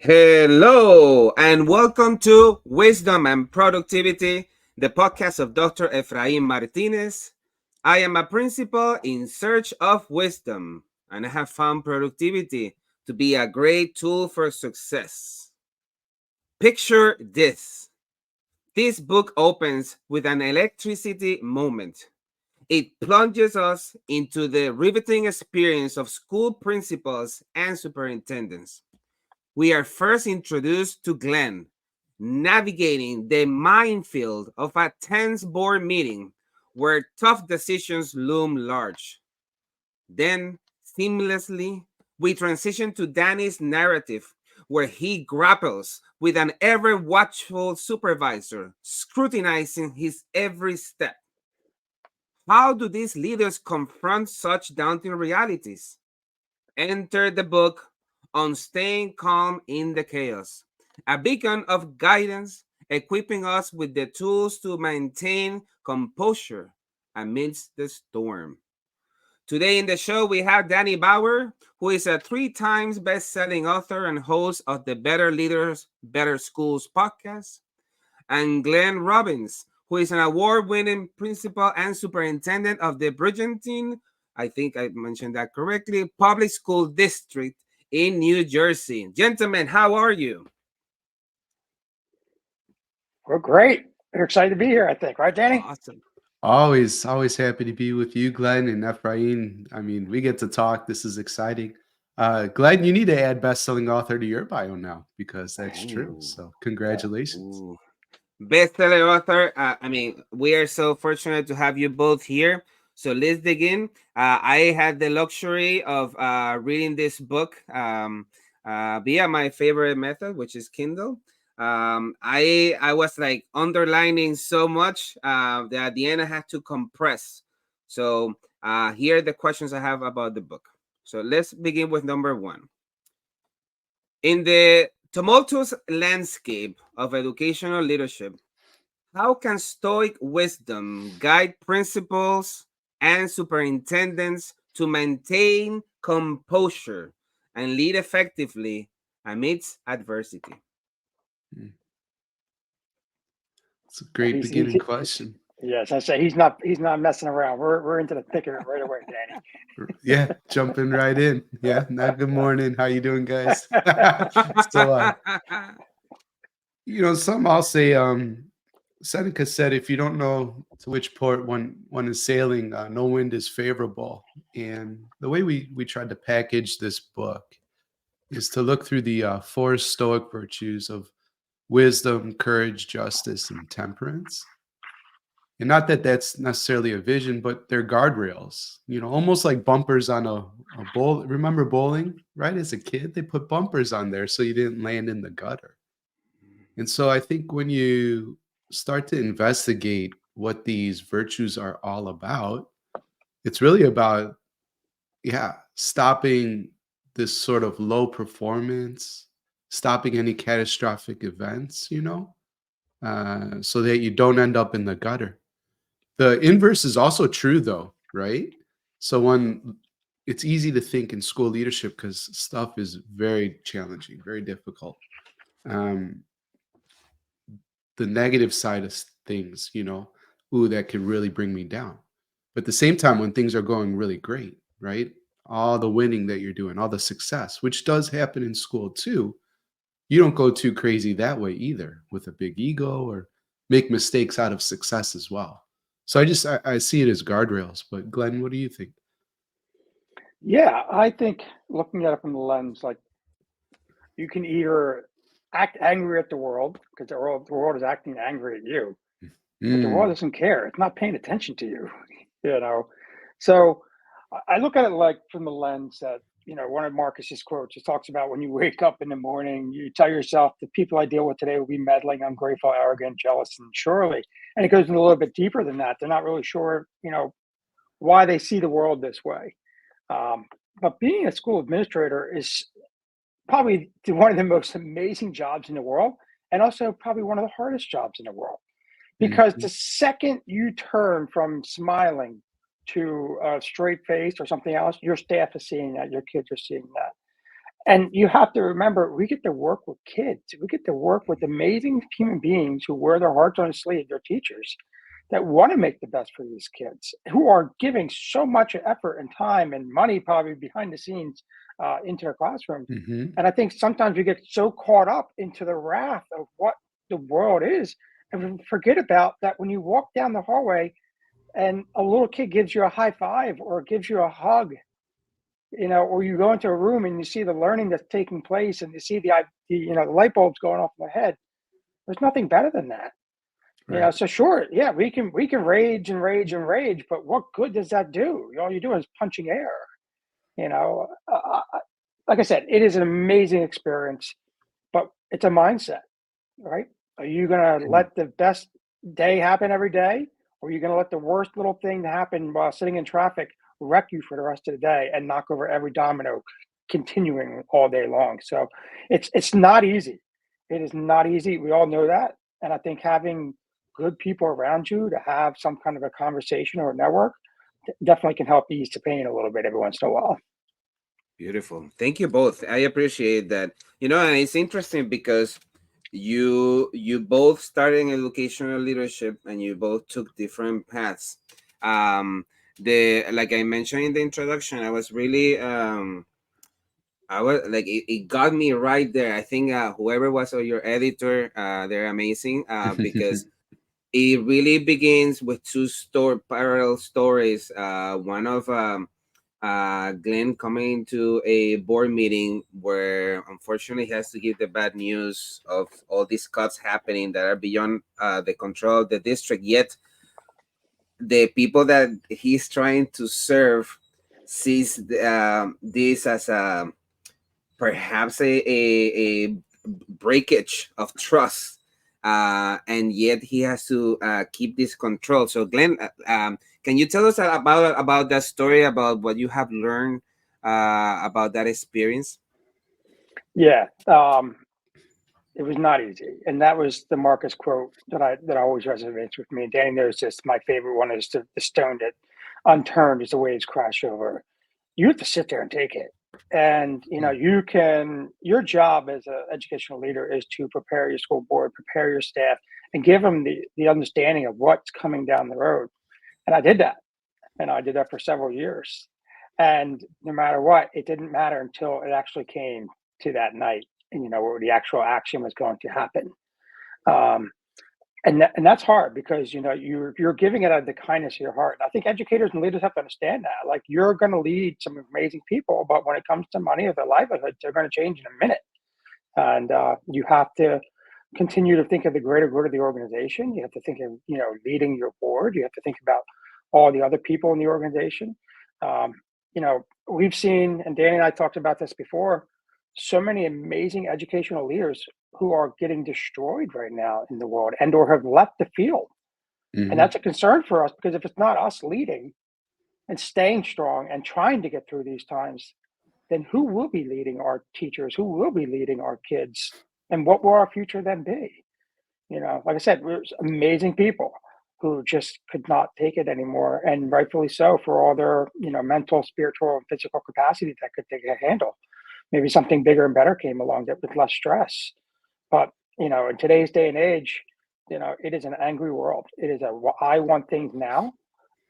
Hello, and welcome to Wisdom and Productivity, the podcast of Dr. Efrain Martinez. I am a principal in search of wisdom, and I have found productivity to be a great tool for success. Picture this. This book opens with an electricity moment. It plunges us into the riveting experience of school principals and superintendents. We are first introduced to Glenn, navigating the minefield of a tense board meeting where tough decisions loom large. Then, seamlessly, we transition to Danny's narrative, where he grapples with an ever-watchful supervisor, scrutinizing his every step. How do these leaders confront such daunting realities? Enter the book on staying calm in the chaos, a beacon of guidance, equipping us with the tools to maintain composure amidst the storm. Today in the show, we have Danny Bauer, who is a 3 times best-selling author and host of the Better Leaders, Better Schools podcast, and Glenn Robbins, who is an award-winning principal and superintendent of the Brigantine, I think I mentioned that correctly, public school district in New Jersey. Gentlemen, how are you? We're great. We're excited to be here, I think. Right, Danny? Awesome. Always happy to be with you, Glenn and Efrain. I mean, we get to talk. This is exciting. Glenn, you need to add best-selling author to your bio now because that's true. Ooh. So congratulations. Ooh. Best-selling author. We are so fortunate to have you both here. So let's begin. I had the luxury of reading this book via my favorite method, which is Kindle. I was like underlining so much that at the end I had to compress. So here are the questions I have about the book. So let's begin with number one. In the tumultuous landscape of educational leadership, how can Stoic wisdom guide principals and superintendents to maintain composure and lead effectively amidst adversity? It's a great beginning question. Yes, I say he's not messing around. We're into the thick of it right away, Danny. Yeah, jumping right in. Yeah, now good morning. How you doing, guys? So, some I'll say. Seneca said, "If you don't know to which port one is sailing, no wind is favorable." And the way we tried to package this book is to look through the four Stoic virtues of wisdom, courage, justice, and temperance. And not that that's necessarily a vision, but they're guardrails. Almost like bumpers on a bowl. Remember bowling, right? As a kid, they put bumpers on there so you didn't land in the gutter. And so I think when you start to investigate what these virtues are all about, it's really about, stopping this sort of low performance, stopping any catastrophic events, so that you don't end up in the gutter. The inverse is also true, though, right? So it's easy to think in school leadership because stuff is very challenging, very difficult. Um, the negative side of things, that could really bring me down. But at the same time, when things are going really great, right? All the winning that you're doing, all the success, which does happen in school too, you don't go too crazy that way either with a big ego or make mistakes out of success as well. So I see it as guardrails. But Glenn, what do you think? Yeah, I think looking at it from the lens, like you can either act angry at the world because the world is acting angry at you, but the world doesn't care. It's not paying attention to you, you know. So I look at it like from the lens that, one of Marcus's quotes, he talks about when you wake up in the morning, you tell yourself the people I deal with today will be meddling, ungrateful, arrogant, jealous, and surely. And it goes a little bit deeper than that. They're not really sure, why they see the world this way. But being a school administrator is probably one of the most amazing jobs in the world, and also probably one of the hardest jobs in the world. Because the second you turn from smiling to a straight face or something else, your staff is seeing that, your kids are seeing that. And you have to remember, we get to work with kids. We get to work with amazing human beings who wear their hearts on their sleeve, their teachers, that want to make the best for these kids, who are giving so much effort and time and money, probably behind the scenes, into their classrooms. Hmm. And I think sometimes we get so caught up into the wrath of what the world is, and we forget about that when you walk down the hallway and a little kid gives you a high five or gives you a hug, or you go into a room and you see the learning that's taking place and you see the light bulbs going off in their head. There's nothing better than that. Right. So sure, yeah, we can rage and rage and rage, but what good does that do? All you're doing is punching air. You know, like I said, it is an amazing experience, but it's a mindset, right? Are you gonna Mhm. let the best day happen every day, or are you gonna let the worst little thing that happen while sitting in traffic wreck you for the rest of the day and knock over every domino, continuing all day long? So it's not easy. It is not easy. We all know that, and I think having good people around you to have some kind of a conversation or a network definitely can help ease the pain a little bit every once in a while. Beautiful. Thank you both. I appreciate that. And it's interesting because you both started in educational leadership and you both took different paths. The Like I mentioned in the introduction, I was like it got me right there. I think whoever was your editor, they're amazing because it really begins with parallel stories. One of Glenn coming to a board meeting where unfortunately he has to give the bad news of all these cuts happening that are beyond the control of the district. Yet the people that he's trying to serve sees this as perhaps a breakage of trust, and yet he has to keep this control. So Glenn, can you tell us about that story, about what you have learned about that experience? Yeah, it was not easy, and that was the Marcus quote that always resonates with me. Danny knows this. My favorite one is the stone that unturned as the waves crash over. You have to sit there and take it, and your job as an educational leader is to prepare your school board, prepare your staff, and give them the understanding of what's coming down the road. And I did that, and I did that for several years. And no matter what, it didn't matter until it actually came to that night, and where the actual action was going to happen. Um, and that's hard because you're giving it out of the kindness of your heart. And I think educators and leaders have to understand that. Like, you're going to lead some amazing people, but when it comes to money or their livelihood, they're going to change in a minute. And you have to continue to think of the greater good of the organization. You have to think of leading your board. You have to think about all the other people in the organization. Um, we've seen, and Danny and I talked about this before, so many amazing educational leaders who are getting destroyed right now in the world and or have left the field. And Hmm. that's a concern for us, because if it's not us leading and staying strong and trying to get through these times, then who will be leading our teachers? Who will be leading our kids? And what will our future then be? Like I said, there's amazing people who just could not take it anymore, and rightfully so, for all their mental, spiritual, and physical capacity that could take a handle. Maybe something bigger and better came along that with less stress. But in today's day and age, it is an angry world. It is I want things now,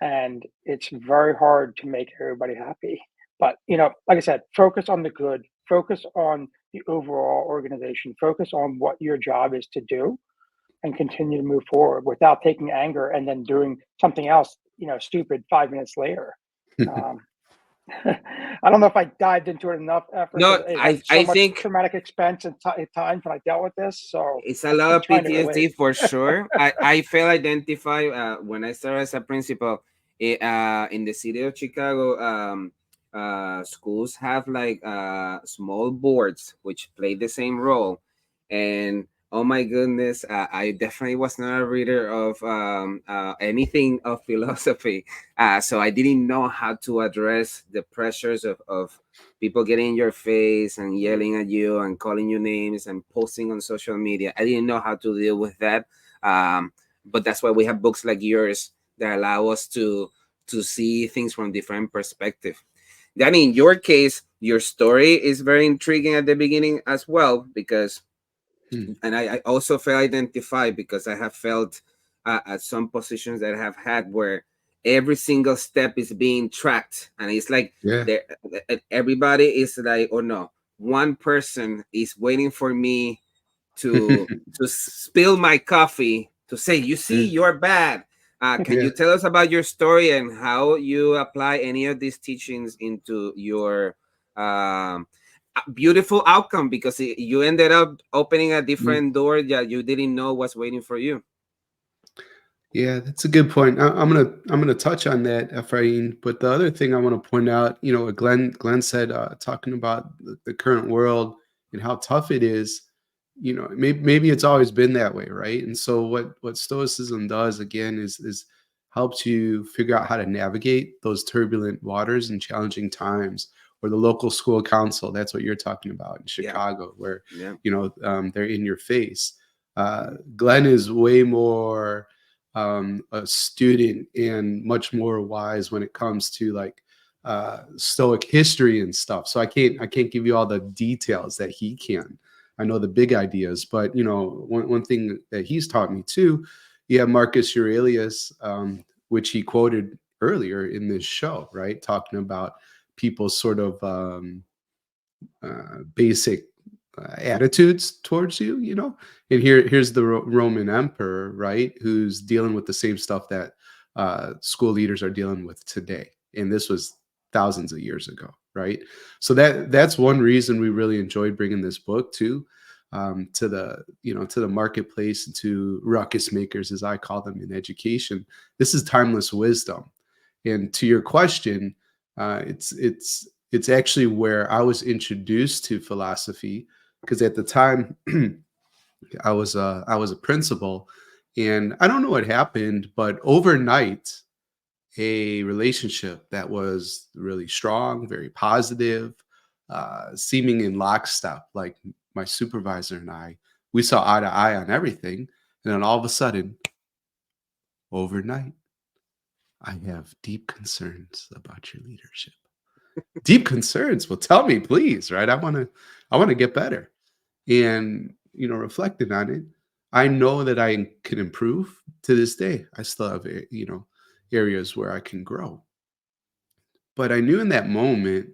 and it's very hard to make everybody happy. But like I said, focus on the good, focus on the overall organization, focus on what your job is to do, and continue to move forward without taking anger and then doing something else, stupid 5 minutes later. Um, I don't know if I dived into it enough effort, No, because it had I so much think traumatic expense and time when I dealt with this. So it's a lot I'm of trying to relate. PTSD for sure. I felt identified when I started as a principal in the city of Chicago. Schools have like small boards which play the same role, and oh my goodness, I definitely was not a reader of anything of philosophy, so I didn't know how to address the pressures of people getting in your face and yelling at you and calling you names and posting on social media. I didn't know how to deal with that. But that's why we have books like yours that allow us to see things from different perspective. I mean, in your case, your story is very intriguing at the beginning as well, because, Hmm. and I also feel identified because I have felt at some positions that I have had where every single step is being tracked, and it's like Yeah. there, everybody is like, oh no, one person is waiting for me to spill my coffee to say, you see, Yeah. you're bad. Can Yeah. you tell us about your story and how you apply any of these teachings into your beautiful outcome? Because you ended up opening a Mm. different door that you didn't know was waiting for you. Yeah, that's a good point. I'm gonna touch on that, Ephraim. But the other thing I want to point out, what Glenn said, talking about the current world and how tough it is. Maybe it's always been that way, right? And so what Stoicism does again is helps you figure out how to navigate those turbulent waters and challenging times. Or the local school council, that's what you're talking about in Yeah, Chicago, where yeah. they're in your face. Glenn is way more a student and much more wise when it comes to like Stoic history and stuff. So I can't give you all the details that he can. I know the big ideas, but one thing that he's taught me too. You have Marcus Aurelius, which he quoted earlier in this show, right? Talking about people's sort of basic attitudes towards you. And here's the Roman emperor, right, who's dealing with the same stuff that school leaders are dealing with today, and this was thousands of years ago, right? So that's one reason we really enjoyed bringing this book too, to the marketplace, and to ruckus makers, as I call them in education. This is timeless wisdom. And to your question, it's actually where I was introduced to philosophy, because at the time I was a principal, and I don't know what happened, but overnight a relationship that was really strong, very positive, seeming in lockstep, like my supervisor and we saw eye to eye on everything, and then all of a sudden, overnight, I have deep concerns about your leadership. Deep concerns. Well, tell me, please, right? I want to get better. And reflecting on it, I know that I can improve. To this day, I still have areas where I can grow. But I knew in that moment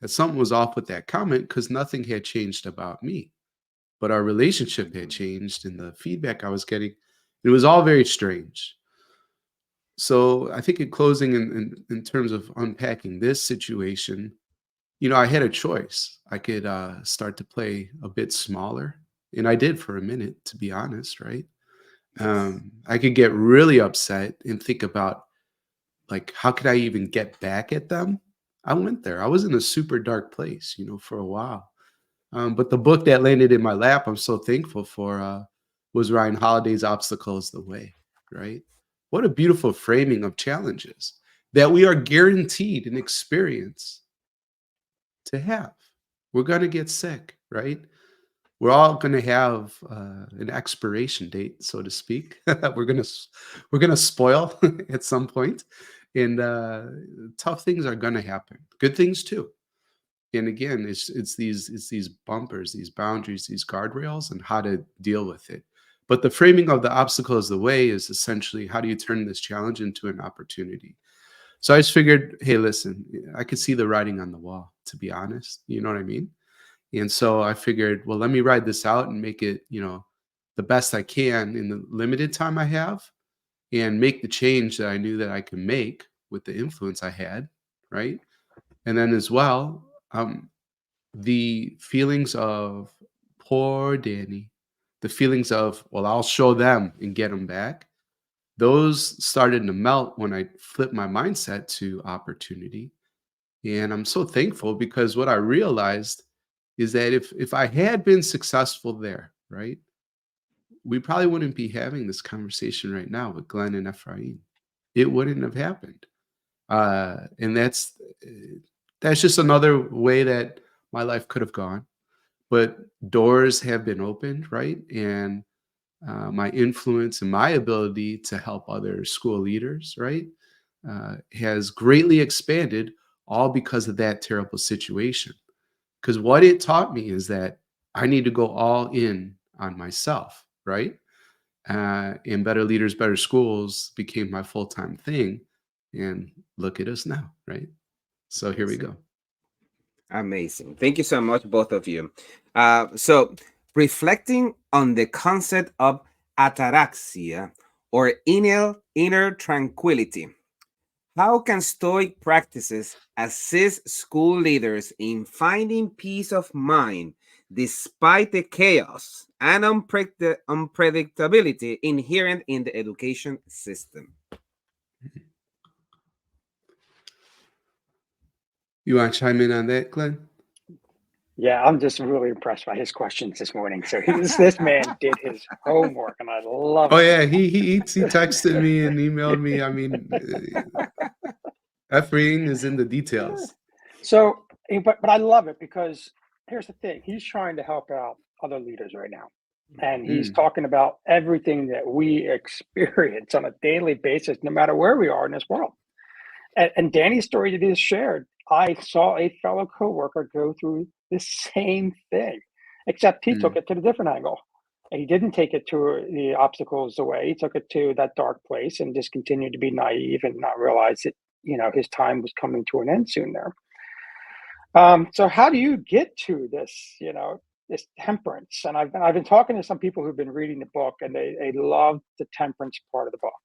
that something was off with that comment, because nothing had changed about me. But our relationship had changed, and the feedback I was getting, it was all very strange. So I think in closing, in terms of unpacking this situation, I had a choice. I could start to play a bit smaller, and I did for a minute, to be honest, right? Yes. I could get really upset and think about, like, how could I even get back at them? I went there. I was in a super dark place, for a while. But the book that landed in my lap, I'm so thankful for, was Ryan Holiday's "Obstacle is the Way." Right? What a beautiful framing of challenges that we are guaranteed an experience to have. We're going to get sick, right? We're all going to have an expiration date, so to speak. we're going to spoil at some point, and tough things are going to happen. Good things too. And again, it's these bumpers, these boundaries, these guardrails, and how to deal with it. But the framing of the obstacle as the way is essentially, how do you turn this challenge into an opportunity? So I just figured, hey, listen, I could see the writing on the wall, to be honest. You know what I mean? And so I figured, well, let me ride this out and make it, the best I can in the limited time I have, and make the change that I knew that I could make with the influence I had, right? And then as well, the feelings of poor Danny, the feelings of, well, I'll show them and get them back, those started to melt when I flipped my mindset to opportunity. And I'm so thankful, because what I realized is that if I had been successful there, right, we probably wouldn't be having this conversation right now with Glenn and Ephraim. It wouldn't have happened. And that's just another way that my life could have gone. But doors have been opened, right? And my influence and my ability to help other school leaders, right, has greatly expanded all because of that terrible situation. Because what it taught me is that I need to go all in on myself, right? And Better Leaders, Better Schools became my full-time thing. And look at us now, right? So here we go. Amazing. Thank you so much, both of you. So, reflecting on the concept of ataraxia or inner tranquility, how can Stoic practices assist school leaders in finding peace of mind despite the chaos and unpredictability inherent in the education system? You want to chime in on that, Glenn? Yeah, I'm just really impressed by his questions this morning. So this man did his homework, and I love Oh it. yeah, he texted me and emailed me. I mean, Ephraim is in the details. So, but I love it because here's the thing: he's trying to help out other leaders right now, and he's talking about everything that we experience on a daily basis, no matter where we are in this world. And Danny's story that he just shared, I saw a fellow coworker go through the same thing, except he took it to the different angle. And he didn't take it to the obstacles away. He took it to that dark place and just continued to be naive and not realize that, his time was coming to an end soon there. So how do you get to this, this temperance? And I've been talking to some people who've been reading the book, and they love the temperance part of the book.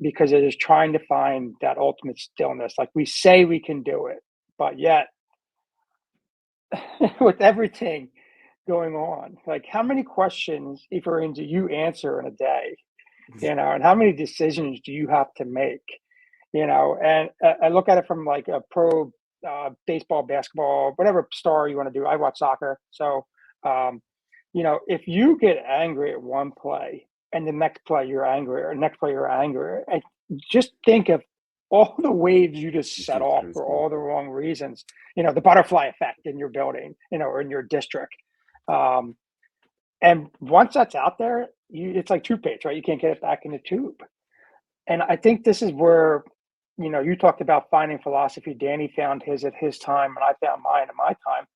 Because it is trying to find that ultimate stillness. Like, we say we can do it, but yet with everything going on, like, how many questions, Ephraim, do you answer in a day? And how many decisions do you have to make? And I look at it from like a pro baseball, basketball, whatever star you want to do. I watch soccer. So, if you get angry at one play, and the next play you're angry, or next play you're angry, and just think of all the waves you just set off for all the wrong reasons. The butterfly effect in your building, or in your district. And once that's out there, it's like toothpaste, right? You can't get it back in the tube. And I think this is where, you talked about finding philosophy. Danny found his at his time, and I found mine at my time,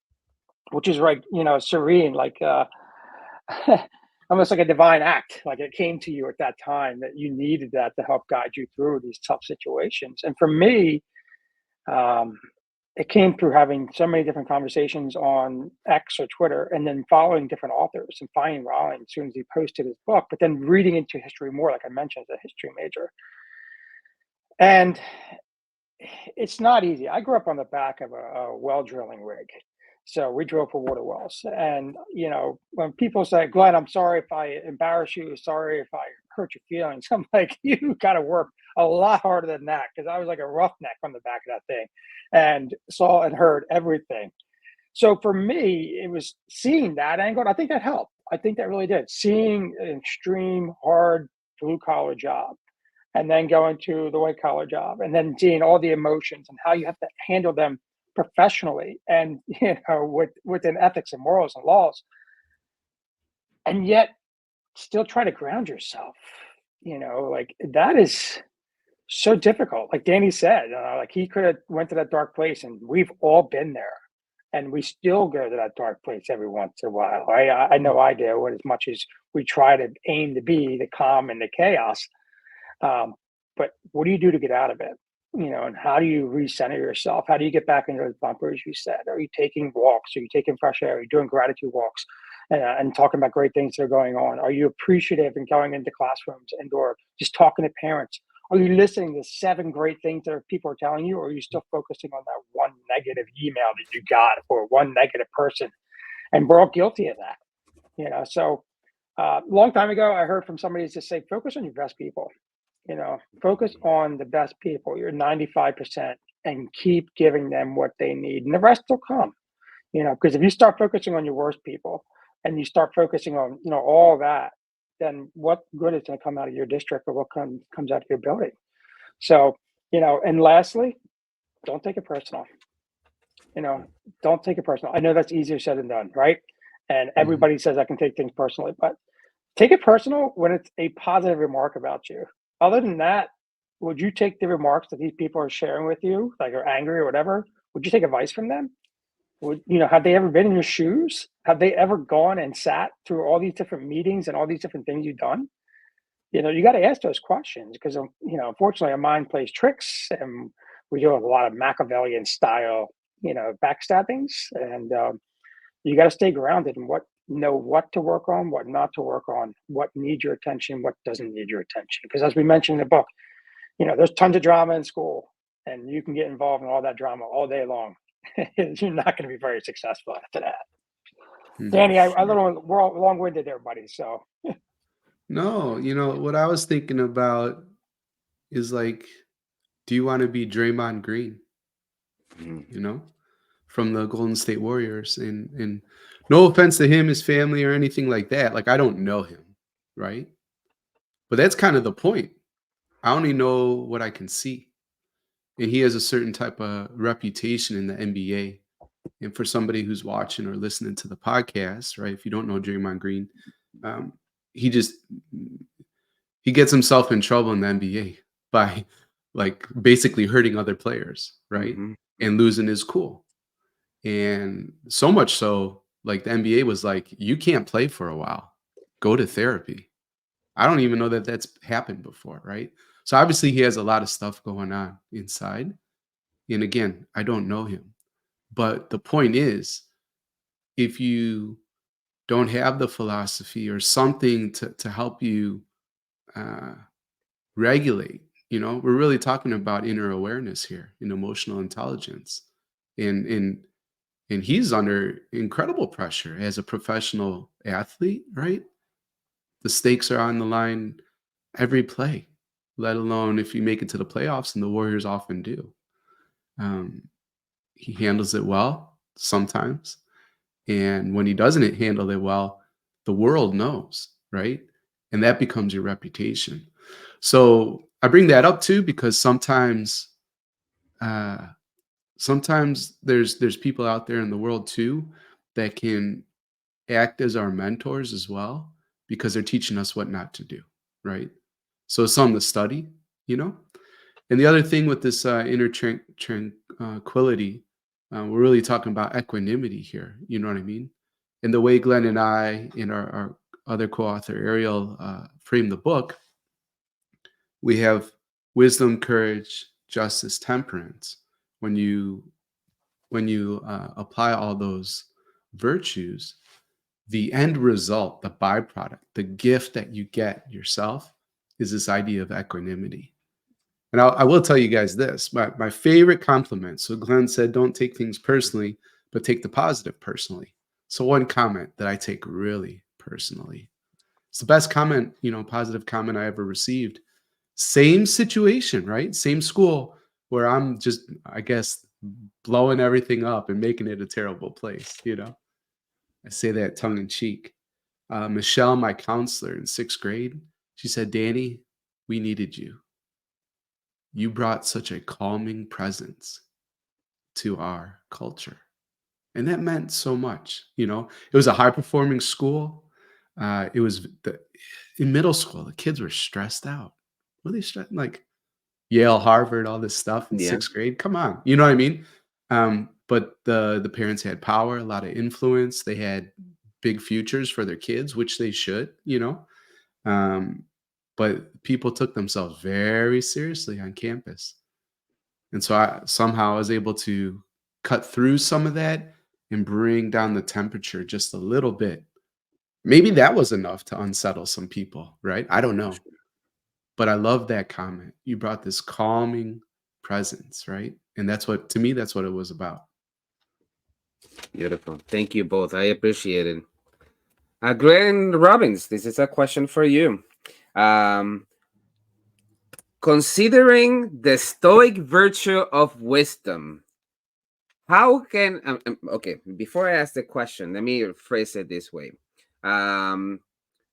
which is like, serene, like almost like a divine act. Like, it came to you at that time that you needed that to help guide you through these tough situations. And for me, it came through having so many different conversations on X or Twitter, and then following different authors and finding Rollins as soon as he posted his book, but then reading into history more, like I mentioned, as a history major. And it's not easy. I grew up on the back of a well drilling rig. So we drilled for water wells. And, when people say, Glenn, I'm sorry if I embarrass you, sorry if I hurt your feelings, I'm like, you got to work a lot harder than that, because I was like a roughneck on the back of that thing and saw and heard everything. So for me, it was seeing that angle. And I think that helped. I think that really did. Seeing an extreme, hard, blue collar job, and then going to the white collar job, and then seeing all the emotions and how you have to handle them professionally and within ethics and morals and laws, and yet still try to ground yourself. Like, that is so difficult. Like Danny said, like, he could have went to that dark place, and we've all been there, and we still go to that dark place every once in a while. I know I do, as much as we try to aim to be the calm and the chaos. But what do you do to get out of it? And how do you recenter yourself? How do you get back into those bumpers you said? Are you taking walks? Are you taking fresh air? Are you doing gratitude walks and talking about great things that are going on? Are you appreciative and going into classrooms and or just talking to parents? Are you listening to 7 great things that people are telling you? Or are you still focusing on that one negative email that you got, or one negative person? And we're all guilty of that. So a long time ago, I heard from somebody just say, focus on your best people. Focus on the best people, your 95%, and keep giving them what they need, and the rest will come. Because if you start focusing on your worst people, and you start focusing on, all that, then what good is going to come out of your district, or what comes out of your building? So, and lastly, don't take it personal. Don't take it personal. I know that's easier said than done, right? And everybody says I can take things personally, but take it personal when it's a positive remark about you. Other than that, would you take the remarks that these people are sharing with you, like are angry or whatever? Would you take advice from them? Would have they ever been in your shoes? Have they ever gone and sat through all these different meetings and all these different things you've done? You got to ask those questions because unfortunately, our mind plays tricks, and we do a lot of Machiavellian style, backstabbings, and you got to stay grounded and know what to work on, what not to work on, what needs your attention, what doesn't need your attention. Because as we mentioned in the book, there's tons of drama in school, and you can get involved in all that drama all day long. You're not going to be very successful after that. Danny, we're all long-winded there, buddy. So No, what I was thinking about is like, do you want to be Draymond Green? From the Golden State Warriors, and no offense to him, his family, or anything like that. Like, I don't know him, right? But that's kind of the point. I only know what I can see. And he has a certain type of reputation in the NBA. And for somebody who's watching or listening to the podcast, right? If you don't know Draymond Green, he gets himself in trouble in the NBA by like basically hurting other players, right? And losing his cool. And so much so, like the NBA was like, you can't play for a while. Go to therapy. I don't even know that that's happened before, right? So obviously he has a lot of stuff going on inside. And again, I don't know him. But the point is, if you don't have the philosophy or something to help you regulate, we're really talking about inner awareness here and emotional intelligence. And he's under incredible pressure as a professional athlete, right? The stakes are on the line every play, let alone if you make it to the playoffs, and the Warriors often do. He handles it well sometimes. And when he doesn't handle it well, the world knows, right? And that becomes your reputation. So I bring that up too, because sometimes there's people out there in the world too that can act as our mentors as well, because they're teaching us what not to do, right? So it's something to study, And the other thing with this inner tranquility, we're really talking about equanimity here. You know what I mean? And the way Glenn and I, and our other co-author Ariel, frame the book, we have wisdom, courage, justice, temperance. When you apply all those virtues, the end result, the byproduct, the gift that you get yourself is this idea of equanimity. And I will tell you guys this, my favorite compliment. So Glenn said, don't take things personally, but take the positive personally. So one comment that I take really personally. It's the best comment, positive comment I ever received. Same situation, right? Same school where I'm just, I guess, blowing everything up and making it a terrible place, I say that tongue in cheek. Michelle, my counselor in 6th grade, she said, Danny, we needed you. You brought such a calming presence to our culture. And that meant so much. It was a high performing school. It was in middle school, the kids were stressed out. Were they stressed? Like Yale, Harvard, all this stuff in 6th grade. Come on. You know what I mean? But the parents had power, a lot of influence. They had big futures for their kids, which they should, but people took themselves very seriously on campus. And so I somehow was able to cut through some of that and bring down the temperature just a little bit. Maybe that was enough to unsettle some people, right? I don't know. But I love that comment. You brought this calming presence, right? And to me, that's what it was about. Beautiful. Thank you both. I appreciate it. Glenn Robbins, this is a question for you. Considering the stoic virtue of wisdom, how can okay, before I ask the question, let me phrase it this way.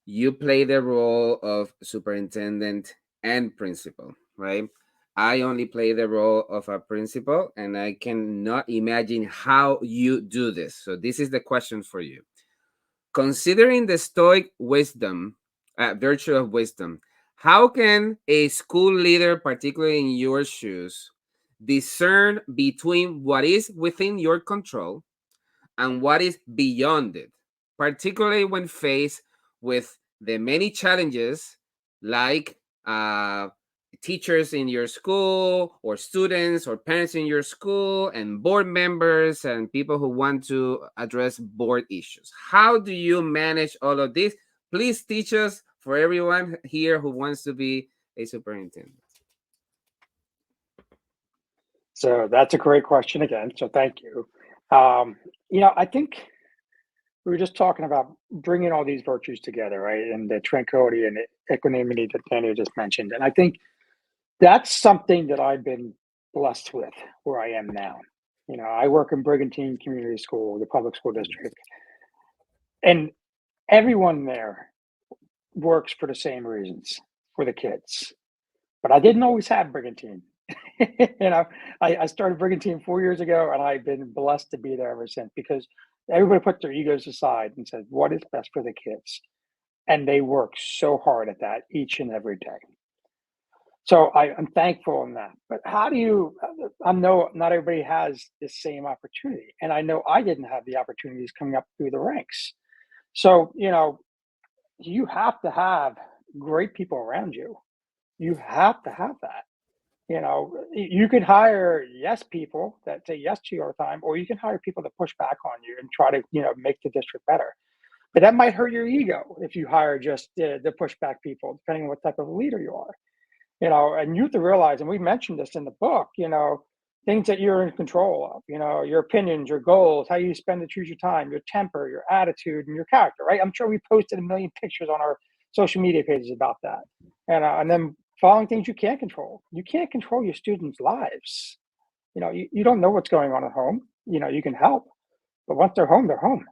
You play the role of superintendent and principal, right? I only play the role of a principal, and I cannot imagine how you do this. So this is the question for you. Considering the stoic wisdom, virtue of wisdom, How can a school leader, particularly in your shoes, discern between what is within your control and what is beyond it, particularly when faced with the many challenges like teachers in your school, or students or parents in your school, and board members and people who want to address board issues? How do you manage all of this? Please teach us, for everyone here who wants to be a superintendent. So that's a great question again. So thank you. I think we were just talking about bringing all these virtues together, right? And the tranquility and equanimity that Daniel just mentioned. And I think that's something that I've been blessed with where I am now. I work in Brigantine Community School, the public school district, and everyone there works for the same reasons, for the kids. But I didn't always have Brigantine. I started Brigantine 4 years ago, and I've been blessed to be there ever since, because everybody put their egos aside and said, what is best for the kids? And they work so hard at that each and every day. So I'm thankful in that. But how do you, I know not everybody has the same opportunity. And I know I didn't have the opportunities coming up through the ranks. So, you have to have great people around you. You have to have that. You could hire yes people that say yes to you all the time, or you can hire people that push back on you and try to, make the district better. But that might hurt your ego if you hire just the pushback people, depending on what type of leader you are. And you have to realize, and we mentioned this in the book, things that you're in control of, your opinions, your goals, how you spend and choose your time, your temper, your attitude, and your character, right? I'm sure we posted a million pictures on our social media pages about that. And then following things you can't control. You can't control your students' lives. You don't know what's going on at home. You can help, but once they're home, they're home.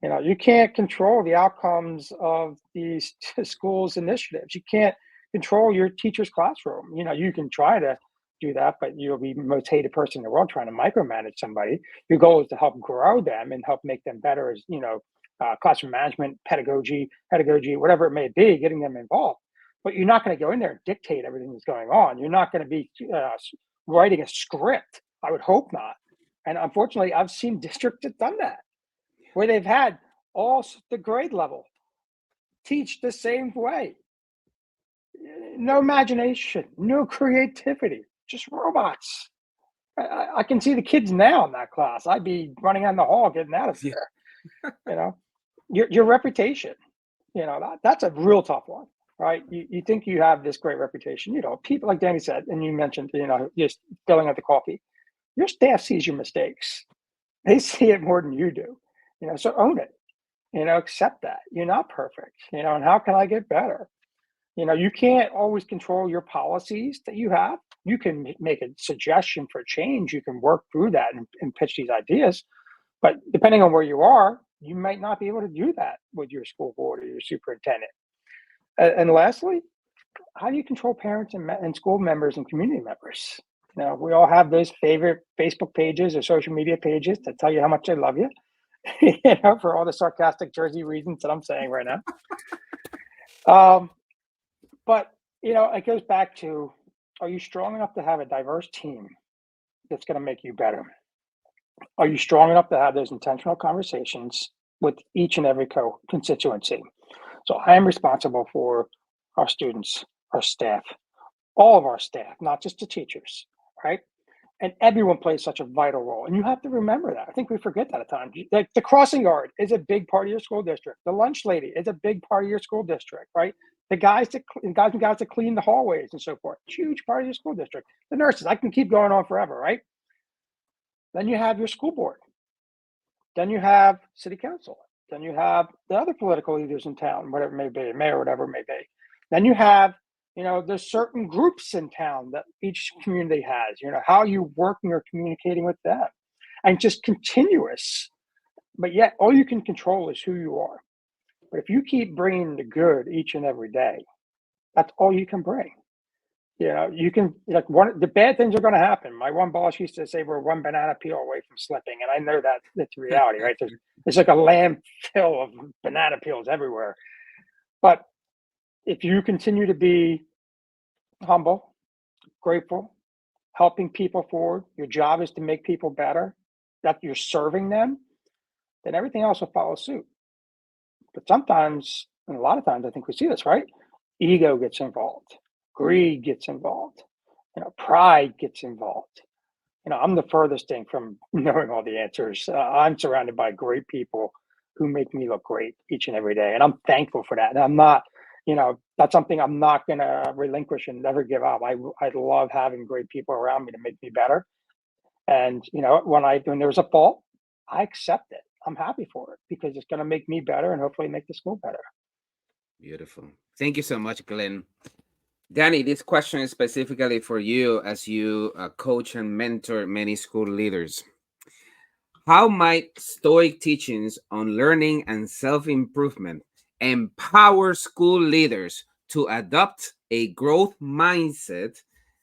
You can't control the outcomes of these schools' initiatives. You can't control your teacher's classroom. You can try to do that, but you'll be the most hated person in the world trying to micromanage somebody. Your goal is to help grow them and help make them better as, classroom management, pedagogy, whatever it may be, getting them involved. But you're not going to go in there and dictate everything that's going on. You're not going to be writing a script. I would hope not. And unfortunately, I've seen districts that done that, where they've had all the grade level teach the same way. No imagination, no creativity, just robots. I can see the kids now in that class. I'd be running down the hall getting out of there. Your reputation, that's a real tough one, right? You think you have this great reputation. People, like Danny said, and you mentioned, just filling out the coffee. Your staff sees your mistakes. They see it more than you do. So own it. Accept that you're not perfect. And how can I get better? You can't always control your policies that you have. You can make a suggestion for change. You can work through that and pitch these ideas. But depending on where you are, you might not be able to do that with your school board or your superintendent. And lastly, how do you control parents and school members and community members? We all have those favorite Facebook pages or social media pages that tell you how much they love you, for all the sarcastic Jersey reasons that I'm saying right now. But, it goes back to, are you strong enough to have a diverse team that's going to make you better? Are you strong enough to have those intentional conversations with each and every constituency? So I am responsible for our students, our staff, all of our staff, not just the teachers, right? And everyone plays such a vital role. And you have to remember that. I think we forget that at times. Like the crossing guard is a big part of your school district. The lunch lady is a big part of your school district, right? The guys and gals that clean the hallways and so forth, huge part of your school district. The nurses, I can keep going on forever, right? Then you have your school board. Then you have city council. Then you have the other political leaders in town, whatever it may be, mayor, whatever it may be. Then you have, there's certain groups in town that each community has, how are you working or communicating with them? And just continuous. But yet all you can control is who you are. But if you keep bringing the good each and every day, that's all you can bring. You can, the bad things are going to happen. My one boss used to say we're one banana peel away from slipping. And I know that that's reality, right? There's like a landfill of banana peels everywhere. But if you continue to be humble, grateful, helping people forward, your job is to make people better, that you're serving them, then everything else will follow suit. But sometimes, and a lot of times, I think we see this, right? Ego gets involved, greed gets involved, pride gets involved. I'm the furthest thing from knowing all the answers. I'm surrounded by great people who make me look great each and every day, and I'm thankful for that. And I'm not, that's something I'm not going to relinquish and never give up. I love having great people around me to make me better. And when there's a fault, I accept it. I'm happy for it because it's going to make me better and hopefully make the school better. Beautiful. Thank you so much, Glenn. Danny, this question is specifically for you as you coach and mentor many school leaders. How might Stoic teachings on learning and self improvement empower school leaders to adopt a growth mindset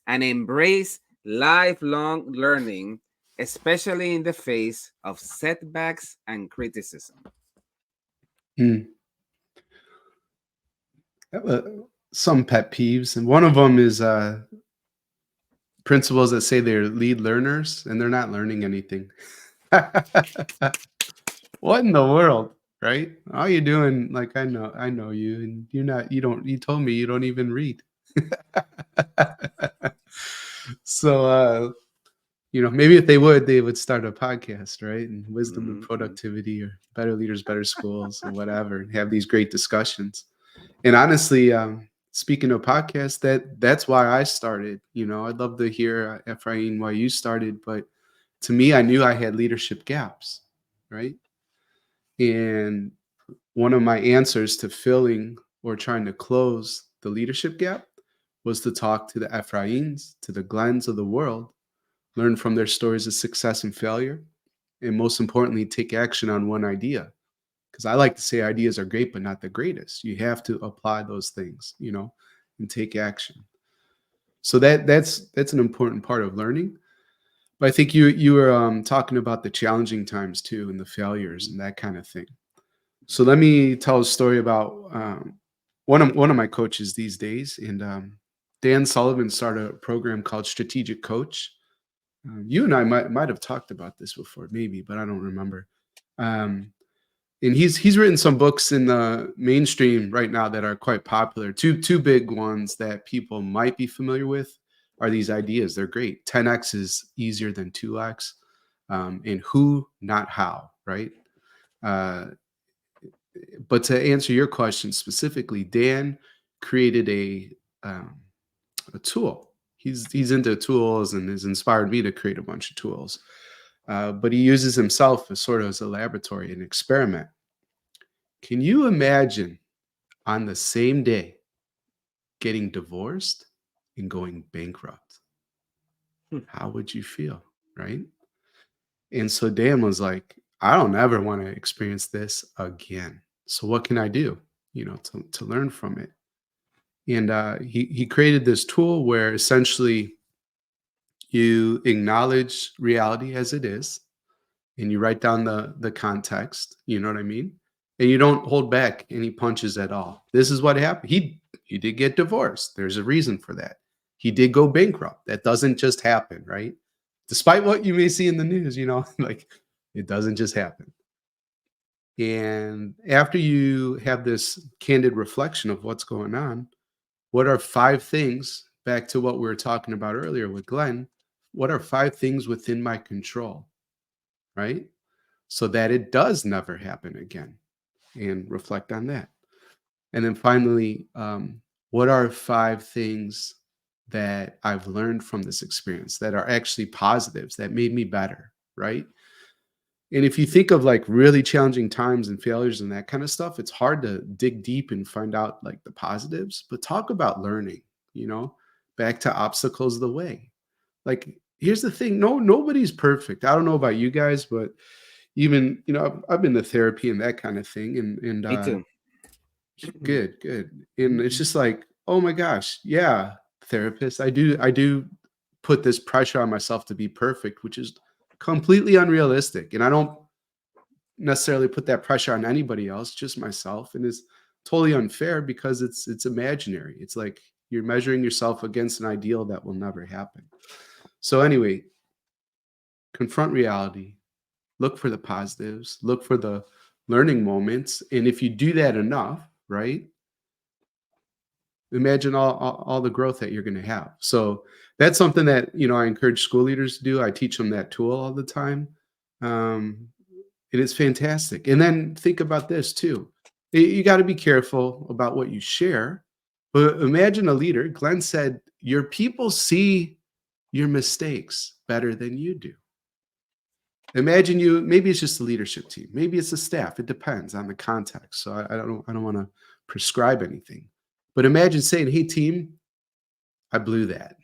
and embrace lifelong learning, especially in the face of setbacks and criticism? Mm. Some pet peeves, and one of them is principals that say they're lead learners and they're not learning anything. What in the world, right? All you doing, like, I know you, and you told me you don't even read. So, maybe if they would start a podcast, right? And wisdom and productivity, or better leaders, better schools, or whatever, and have these great discussions. And honestly, speaking of podcasts, that's why I started. I'd love to hear, Ephraim, why you started, but to me, I knew I had leadership gaps, right? And one of my answers to filling or trying to close the leadership gap was to talk to the Ephraims, to the Glens of the world, learn from their stories of success and failure, and most importantly, take action on one idea. Because I like to say ideas are great, but not the greatest. You have to apply those things, and take action. So that's an important part of learning. But I think you were talking about the challenging times too, and the failures and that kind of thing. So let me tell a story about one of my coaches these days, and Dan Sullivan started a program called Strategic Coach. You and I might have talked about this before, maybe, but I don't remember. And he's written some books in the mainstream right now that are quite popular. Two big ones that people might be familiar with are these ideas. They're great. 10x is easier than 2x, and who, not how, right? But to answer your question specifically, Dan created a tool. He's into tools and has inspired me to create a bunch of tools. But he uses himself as sort of as a laboratory, an experiment. Can you imagine on the same day getting divorced and going bankrupt? How would you feel, right? And so Dan was like, I don't ever want to experience this again. So what can I do, to learn from it? And he created this tool where essentially you acknowledge reality as it is, and you write down the context, you know what I mean? And you don't hold back any punches at all. This is what happened. He did get divorced. There's a reason for that. He did go bankrupt. That doesn't just happen, right? Despite what you may see in the news, like, it doesn't just happen. And after you have this candid reflection of what's going on, what are 5 things, back to what we were talking about earlier with Glenn, what are 5 things within my control, right? So that it does never happen again, and reflect on that. And then finally, what are 5 things that I've learned from this experience that are actually positives that made me better, right? And if you think of like really challenging times and failures and that kind of stuff, it's hard to dig deep and find out like the positives, but talk about learning, back to obstacles of the way. Like, here's the thing. No, nobody's perfect. I don't know about you guys, but even, I've been to therapy and that kind of thing. And Me too. good. And it's just like, oh my gosh. Yeah. Therapist. I do put this pressure on myself to be perfect, which is completely unrealistic. And I don't necessarily put that pressure on anybody else, just myself. And as totally unfair because it's imaginary. It's like you're measuring yourself against an ideal that will never happen. So anyway, confront reality, look for the positives, look for the learning moments. And if you do that enough, right, imagine all the growth that you're going to have. So that's something that, I encourage school leaders to do. I teach them that tool all the time. And it's fantastic. And then think about this too. You got to be careful about what you share. But imagine a leader. Glenn said, your people see your mistakes better than you do. Imagine maybe it's just the leadership team. Maybe it's the staff. It depends on the context. So I don't want to prescribe anything. But imagine saying, hey, team, I blew that.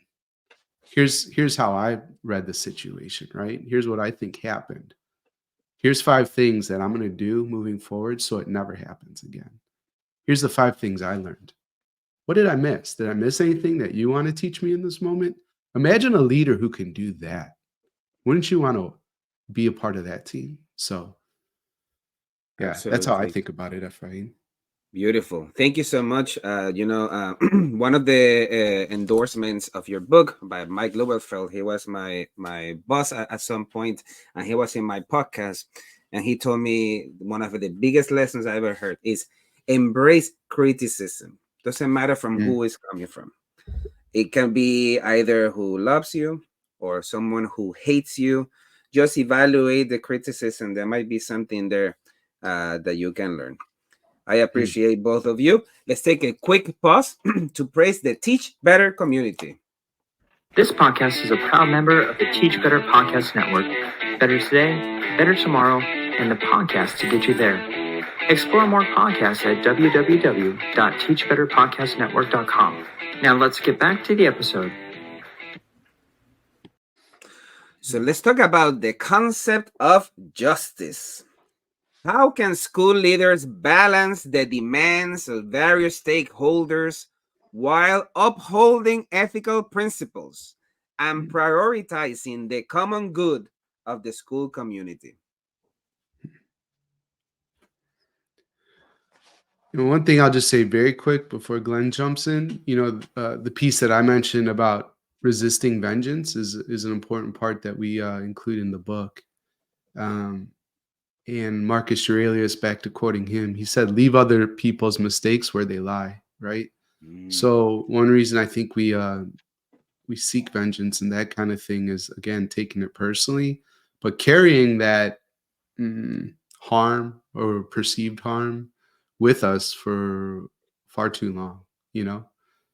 Here's how I read the situation, right? Here's what I think happened. Here's 5 things that I'm going to do moving forward so it never happens again. Here's the 5 things I learned. What did I miss? Did I miss anything that you want to teach me in this moment? Imagine a leader who can do that. Wouldn't you want to be a part of that team? So, yeah, that's how I Absolutely. think about it, Ephraim. Beautiful. Thank you so much. One of the endorsements of your book by Mike Lowenfeld, he was my boss at some point, and he was in my podcast, and he told me one of the biggest lessons I ever heard is embrace criticism. Doesn't matter from who it's coming from. It can be either who loves you or someone who hates you. Just evaluate the criticism. There might be something there that you can learn. I appreciate both of you. Let's take a quick pause to praise the Teach Better community. This podcast is a proud member of the Teach Better Podcast Network. Better today, better tomorrow, and the podcast to get you there. Explore more podcasts at www.teachbetterpodcastnetwork.com. Now let's get back to the episode. So let's talk about the concept of justice. How can school leaders balance the demands of various stakeholders while upholding ethical principles and prioritizing the common good of the school community? One thing I'll just say very quick before Glenn jumps in, the piece that I mentioned about resisting vengeance is an important part that we include in the book. And Marcus Aurelius, back to quoting him, he said, leave other people's mistakes where they lie, right? So one reason I think we seek vengeance and that kind of thing is, again, taking it personally, but carrying that harm or perceived harm with us for far too long,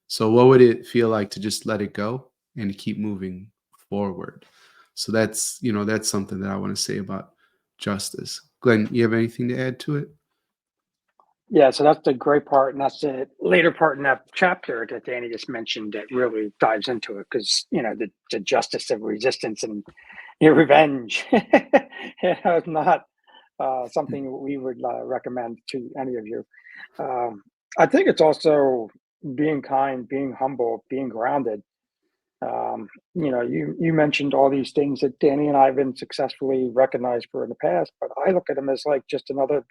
So what would it feel like to just let it go and to keep moving forward? So that's something that I want to say about justice. Glenn, you have anything to add to it? Yeah, so that's the great part, and that's the later part in that chapter that Danny just mentioned that really dives into it, because the justice of resistance and revenge is not something we would recommend to any of you. I think it's also being kind, being humble, being grounded. You mentioned all these things that Danny and I have been successfully recognized for in the past, but I look at them as like just another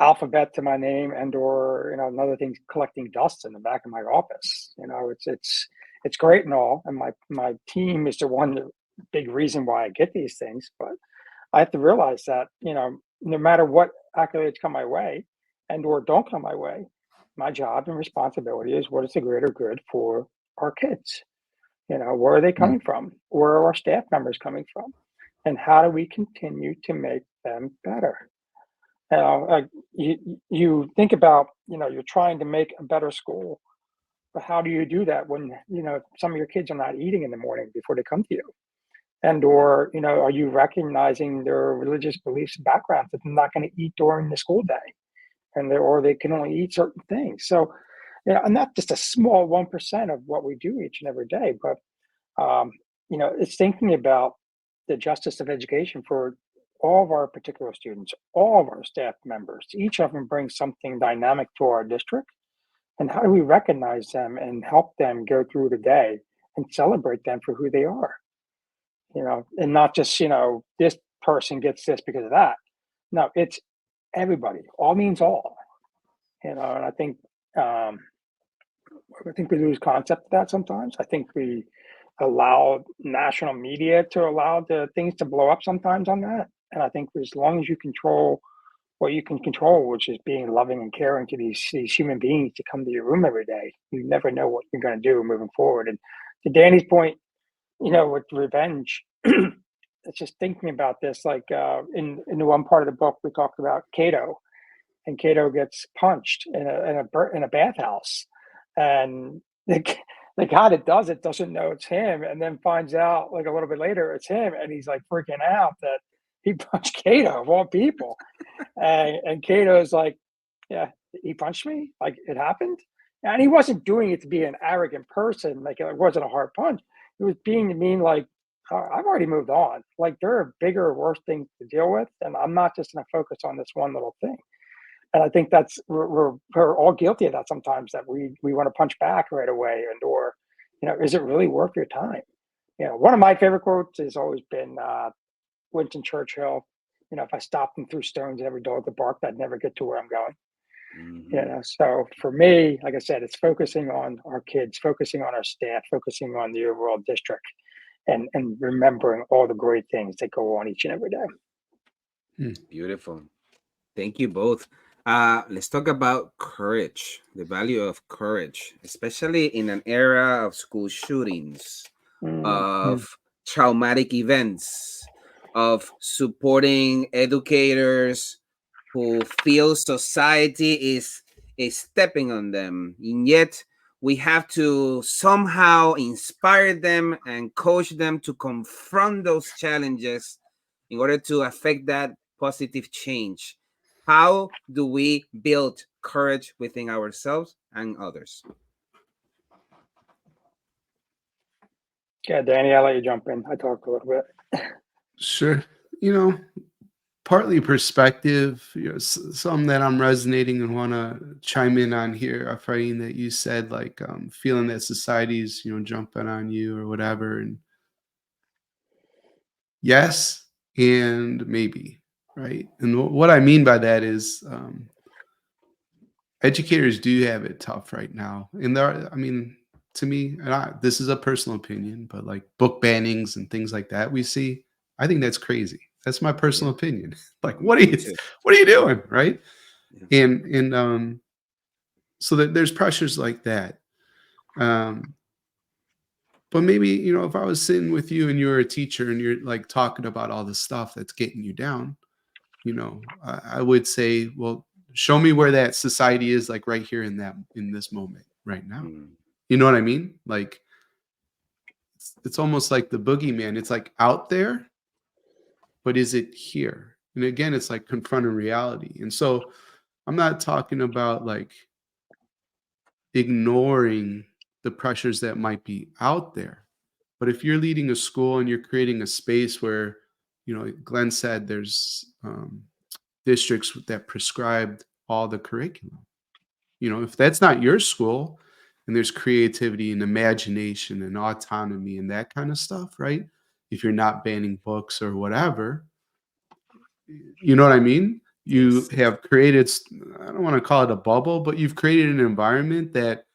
alphabet to my name, and or another thing collecting dust in the back of my office. It's great and all, and my team is the one big reason why I get these things, but I have to realize that no matter what accolades come my way and or don't come my way, my job and responsibility is what is the greater good for our kids. Where are they coming from? Where are our staff members coming from? And how do we continue to make them better? You think about, you're trying to make a better school, but how do you do that when, some of your kids are not eating in the morning before they come to you? And, or, are you recognizing their religious beliefs and backgrounds that they're not going to eat during the school day, or they can only eat certain things? So, and not just a small 1% of what we do each and every day, but, it's thinking about the justice of education for all of our particular students, all of our staff members. Each of them brings something dynamic to our district. And how do we recognize them and help them go through the day and celebrate them for who they are? And not just, this person gets this because of that. No, it's everybody. All means all. And um, I think we lose concept of that sometimes. I think we allow national media to allow the things to blow up sometimes on that. And I think as long as you control what you can control, which is being loving and caring to these human beings to come to your room every day, you never know what you're going to do moving forward. And to Danny's point, with revenge, it's just thinking about this. Like in the one part of the book, we talked about Cato, and Cato gets punched in a bathhouse, and the guy that does it doesn't know it's him, and then finds out like a little bit later it's him, and he's like freaking out that he punched Cato of all people, and Cato is like, yeah, he punched me, like it happened, and he wasn't doing it to be an arrogant person, like it wasn't a hard punch. It was being mean, like, I've already moved on. Like there are bigger, worse things to deal with, and I'm not just going to focus on this one little thing. And I think that's we're all guilty of that sometimes. That we want to punch back right away, and or, is it really worth your time? One of my favorite quotes has always been Winston Churchill. If I stopped and threw stones at every dog that barked, I'd never get to where I'm going. So for me, like I said, it's focusing on our kids, focusing on our staff, focusing on the overall district, and remembering all the great things that go on each and every day. Beautiful. Thank you both. Let's talk about courage, the value of courage, especially in an era of school shootings, of traumatic events, of supporting educators who feel society is stepping on them. And yet we have to somehow inspire them and coach them to confront those challenges in order to affect that positive change. How do we build courage within ourselves and others? Yeah, Danny, I'll let you jump in. I talked a little bit. Sure. Partly perspective, some that I'm resonating and want to chime in on here, Efrain, that you said, like feeling that society's, jumping on you or whatever. And yes, and maybe, right? And what I mean by that is educators do have it tough right now. And to me, this is a personal opinion, but like book bannings and things like that we see, I think that's crazy. That's my personal opinion. Like, what are you doing, right? Yeah. And so that there's pressures like that. But maybe, if I was sitting with you and you're a teacher and you're like talking about all the stuff that's getting you down, I would say, well, show me where that society is, like right here in this moment right now. You know what I mean? Like it's almost like the boogeyman. It's like out there, but is it here? And again, it's like confronting reality. And so I'm not talking about like ignoring the pressures that might be out there. But if you're leading a school and you're creating a space where, Glenn said there's districts that prescribed all the curriculum. If that's not your school and there's creativity and imagination and autonomy and that kind of stuff, right? If you're not banning books or whatever, you know what I mean? You have created, I don't want to call it a bubble, but you've created an environment that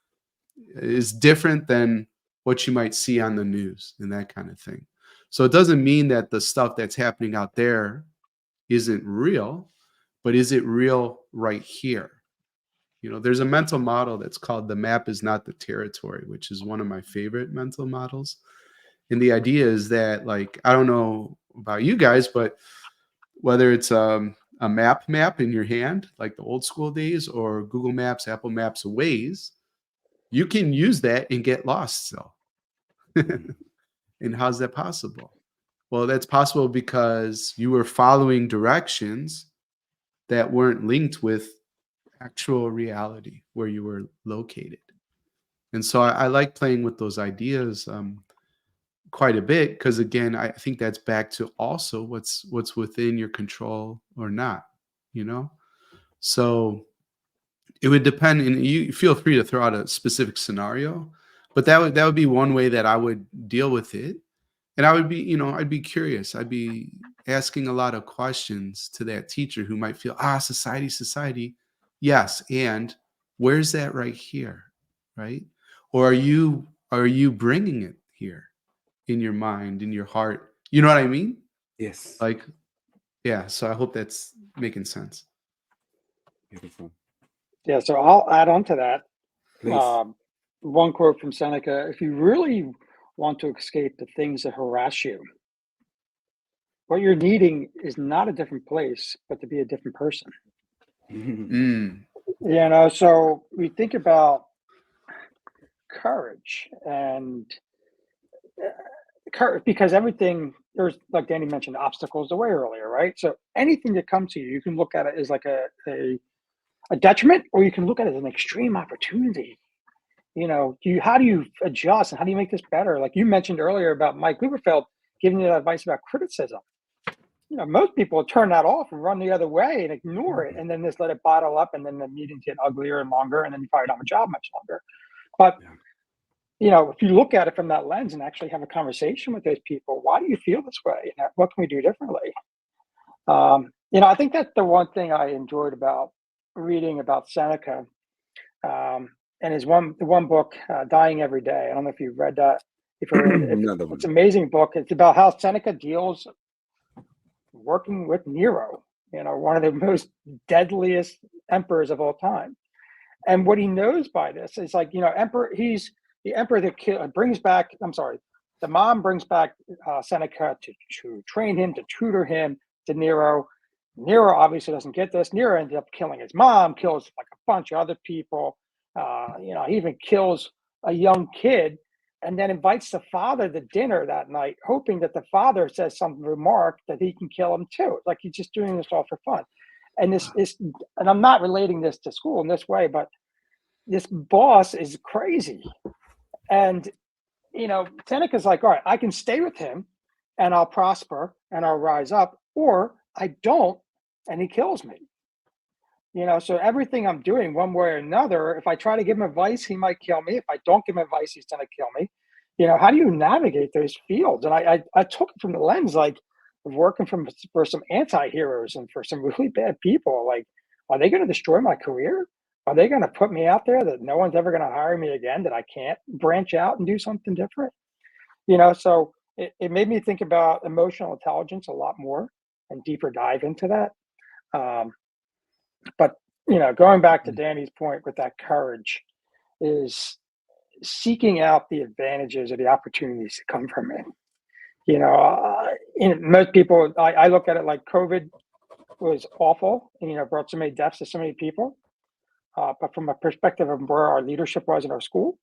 is different than what you might see on the news and that kind of thing. So it doesn't mean that the stuff that's happening out there isn't real, but is it real right here? There's a mental model that's called the map is not the territory, which is one of my favorite mental models. And the idea is that, like, I don't know about you guys, but whether it's a map in your hand, like the old school days, or Google Maps, Apple Maps, Waze, you can use that and get lost still. And how's that possible? Well, that's possible because you were following directions that weren't linked with actual reality where you were located. And so I like playing with those ideas quite a bit, because again, I think that's back to also what's within your control or not, So it would depend, and you feel free to throw out a specific scenario, but that would be one way that I would deal with it. And I would be, I'd be curious. I'd be asking a lot of questions to that teacher who might feel, society. Yes, and where's that right here, right? Or are you bringing it here in your mind, in your heart? You know what I mean? Yes. Like, yeah. So I hope that's making sense. Beautiful. Yeah, so I'll add on to that. Please. One quote from Seneca: "If you really want to escape the things that harass you, what you're needing is not a different place, but to be a different person." Mm, So we think about courage and courage, because everything, there's, like Danny mentioned, obstacles the way earlier, right? So anything that comes to you, you can look at it as like a detriment, or you can look at it as an extreme opportunity. How do you adjust, and how do you make this better? Like you mentioned earlier about Mike Lieberfeld giving you advice about criticism. Most people turn that off and run the other way and ignore it, and then just let it bottle up, and then the meetings get uglier and longer, and then you probably don't have a job much longer. But if you look at it from that lens and actually have a conversation with those people, why do you feel this way? And what can we do differently? I think that's the one thing I enjoyed about reading about Seneca, and the one book, Dying Every Day. I don't know if you've read that. If you read it, Another it's an one. amazing book. It's about how Seneca deals working with Nero, one of the most deadliest emperors of all time. And what he knows by this is, like, he's the emperor that brings back, I'm sorry, the mom brings back Seneca to train him, to tutor him to Nero. Nero obviously doesn't get this. Nero ended up killing his mom, kills like a bunch of other people. He even kills a young kid, and then invites the father to dinner that night, hoping that the father says some remark that he can kill him too. Like he's just doing this all for fun. And and I'm not relating this to school in this way, but this boss is crazy. And, Seneca's like, all right, I can stay with him and I'll prosper and I'll rise up, or I don't, and he kills me. So everything I'm doing one way or another, if I try to give him advice, he might kill me. If I don't give him advice, he's going to kill me. How do you navigate those fields? And I took it from the lens, like, of working for some anti-heroes and for some really bad people. Like, are they going to destroy my career? Are they going to put me out there that no one's ever going to hire me again, that I can't branch out and do something different? So it made me think about emotional intelligence a lot more and deeper dive into that. But, going back to Danny's point with that courage is seeking out the advantages or the opportunities that come from it. Most people, I look at it like COVID was awful and, brought so many deaths to so many people. But from a perspective of where our leadership was in our school,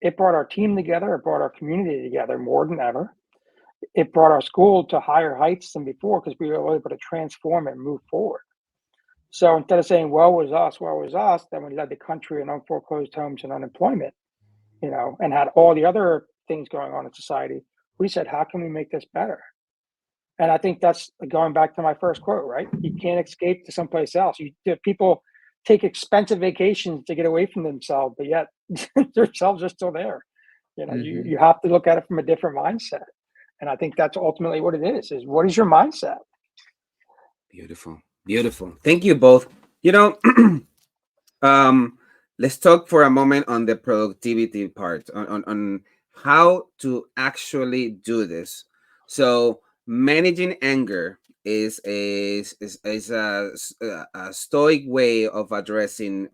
it brought our team together. It brought our community together more than ever. It brought our school to higher heights than before because we were able to transform and move forward. So instead of saying, woe was us, then we led the country in unforeclosed homes and unemployment, and had all the other things going on in society. We said, how can we make this better? And I think that's going back to my first quote, right? You can't escape to someplace else. People take expensive vacations to get away from themselves, but yet themselves are still there. You have to look at it from a different mindset. And I think that's ultimately what it is what is your mindset? Beautiful. Beautiful. Thank you both. Let's talk for a moment on the productivity part, on how to actually do this. So managing anger is a stoic way of addressing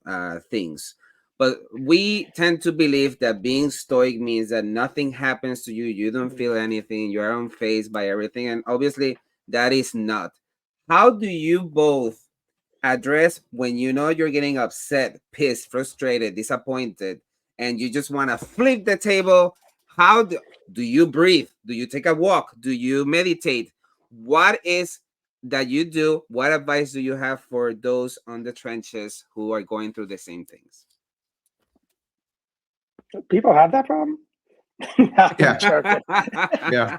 things. But we tend to believe that being stoic means that nothing happens to you. You don't feel anything. You are unfazed by everything. And obviously that is not. How do you both address when you're getting upset, pissed, frustrated, disappointed, and you just want to flip the table? How do you breathe? Do you take a walk? Do you meditate? What is that you do? What advice do you have for those on the trenches who are going through the same things? People have that problem? Yeah. Joking. Yeah.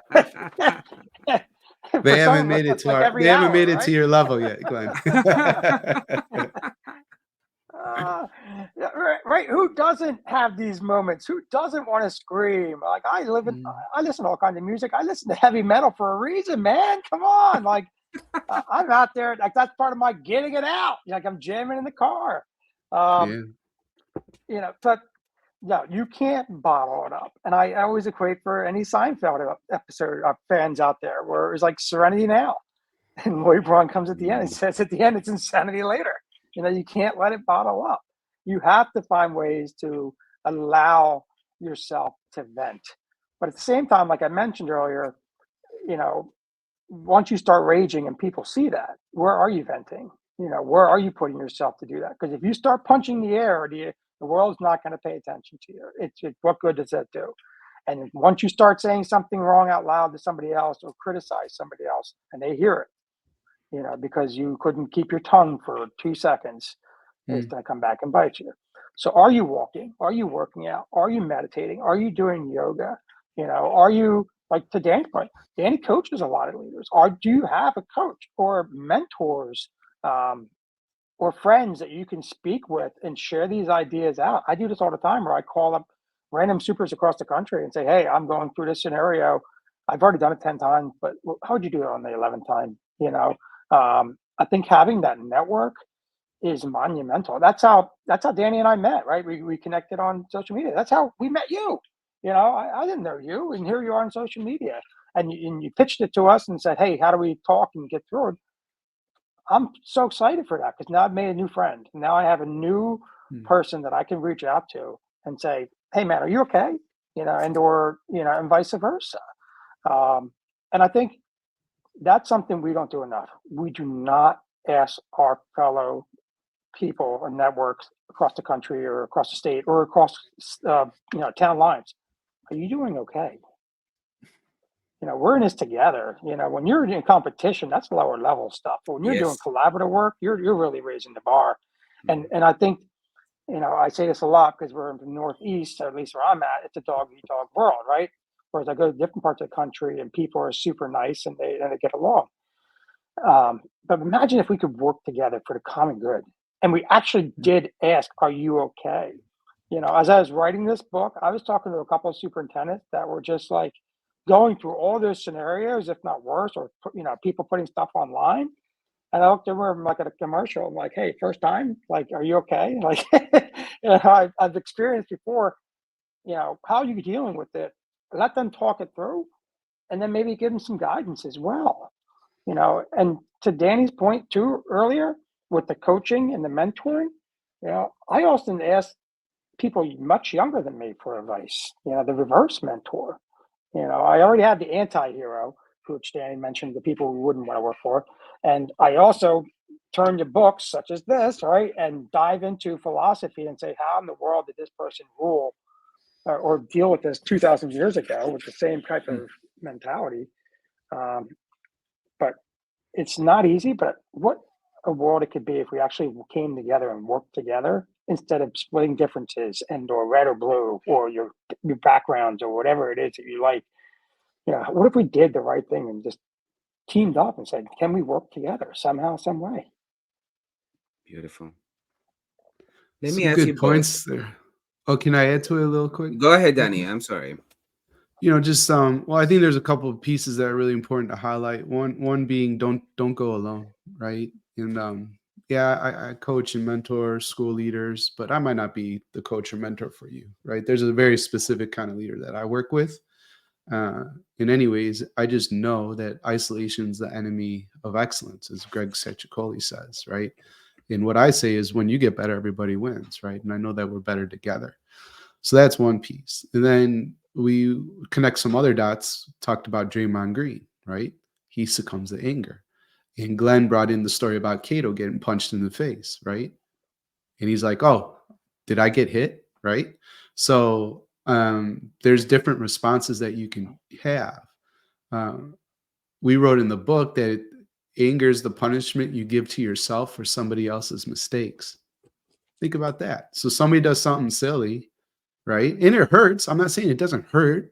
For They some haven't of us, made it that's to like our. every They haven't hour, made it right? to your level yet, Glenn. Right. Who doesn't have these moments? Who doesn't want to scream? Like, I listen to all kinds of music. I listen to heavy metal for a reason, man. Come on. Like, I'm out there. Like, that's part of my getting it out. Like, I'm jamming in the car. Yeah. But no, you can't bottle it up. And I always equate for any Seinfeld episode of fans out there where it's like Serenity now. And Lloyd Braun comes at the end and says at the end, it's insanity later. You can't let it bottle up. You have to find ways to allow yourself to vent. But at the same time, like I mentioned earlier, once you start raging and people see that, where are you venting? Where are you putting yourself to do that? Because if you start punching the air, the world's not going to pay attention to you. What good does that do? And once you start saying something wrong out loud to somebody else or criticize somebody else and they hear it, because you couldn't keep your tongue for 2 seconds, it's going to come back and bite you. So are you walking? Are you working out? Are you meditating? Are you doing yoga? Are you, like to Danny's point, Danny coaches a lot of leaders. Do you have a coach or mentors or friends that you can speak with and share these ideas out? I do this all the time where I call up random supers across the country and say, hey, I'm going through this scenario. I've already done it 10 times, but how would you do it on the 11th time? I think having that network is monumental. That's how Danny and I met, right? We connected on social media. That's how we met you. I didn't know you, and here you are on social media, and you pitched it to us and said, hey, how do we talk and get through it? I'm so excited for that because now I've made a new friend. Now I have a new person that I can reach out to and say, hey man, are you okay? And vice versa. And I think that's something we don't do enough. We do not ask our fellow people or networks across the country or across the state or across town lines, are you doing okay? We're in this together. When you're in competition, that's lower level stuff. But when you're doing collaborative work, you're really raising the bar. And I think, I say this a lot because we're in the Northeast, or at least where I'm at, it's a dog eat dog world, right? Whereas I go to different parts of the country and people are super nice and they get along. But imagine if we could work together for the common good. And we actually did ask, are you okay? As I was writing this book, I was talking to a couple of superintendents that were just like going through all those scenarios, if not worse, or, people putting stuff online. And I looked at them like at a commercial. I'm like, hey, first time, like, are you okay? Like, I've experienced before, how are you dealing with it? Let them talk it through and then maybe give them some guidance as well. And to Danny's point too earlier with the coaching and the mentoring, I often ask people much younger than me for advice, the reverse mentor. I already had the anti-hero, which Danny mentioned, the people we wouldn't want to work for. And I also turn to books such as this, right, and dive into philosophy and say, how in the world did this person rule or deal with this 2,000 years ago with the same type of mentality? But it's not easy, but what a world it could be if we actually came together and worked together instead of splitting differences and or red or blue or your backgrounds or whatever it is that you like. What if we did the right thing and just teamed up and said, can we work together somehow, some way? Beautiful. Let me Some ask good you both. points there. Oh, can I add to it a little quick? Go ahead, Danny. I'm sorry. Just well, I think there's a couple of pieces that are really important to highlight. One being don't go alone, right? And I coach and mentor school leaders, but I might not be the coach or mentor for you, right? There's a very specific kind of leader that I work with. In any ways, I just know that isolation is the enemy of excellence, as Greg Sacicoli says, right? And what I say is when you get better, everybody wins, right? And I know that we're better together. So that's one piece. And then we connect some other dots, talked about Draymond Green, right? He succumbs to anger. And Glenn brought in the story about Cato getting punched in the face, right? And he's like, oh, did I get hit? Right? So there's different responses that you can have. We wrote in the book that anger is the punishment you give to yourself for somebody else's mistakes. Think about that. So somebody does something silly, right? And it hurts. I'm not saying it doesn't hurt,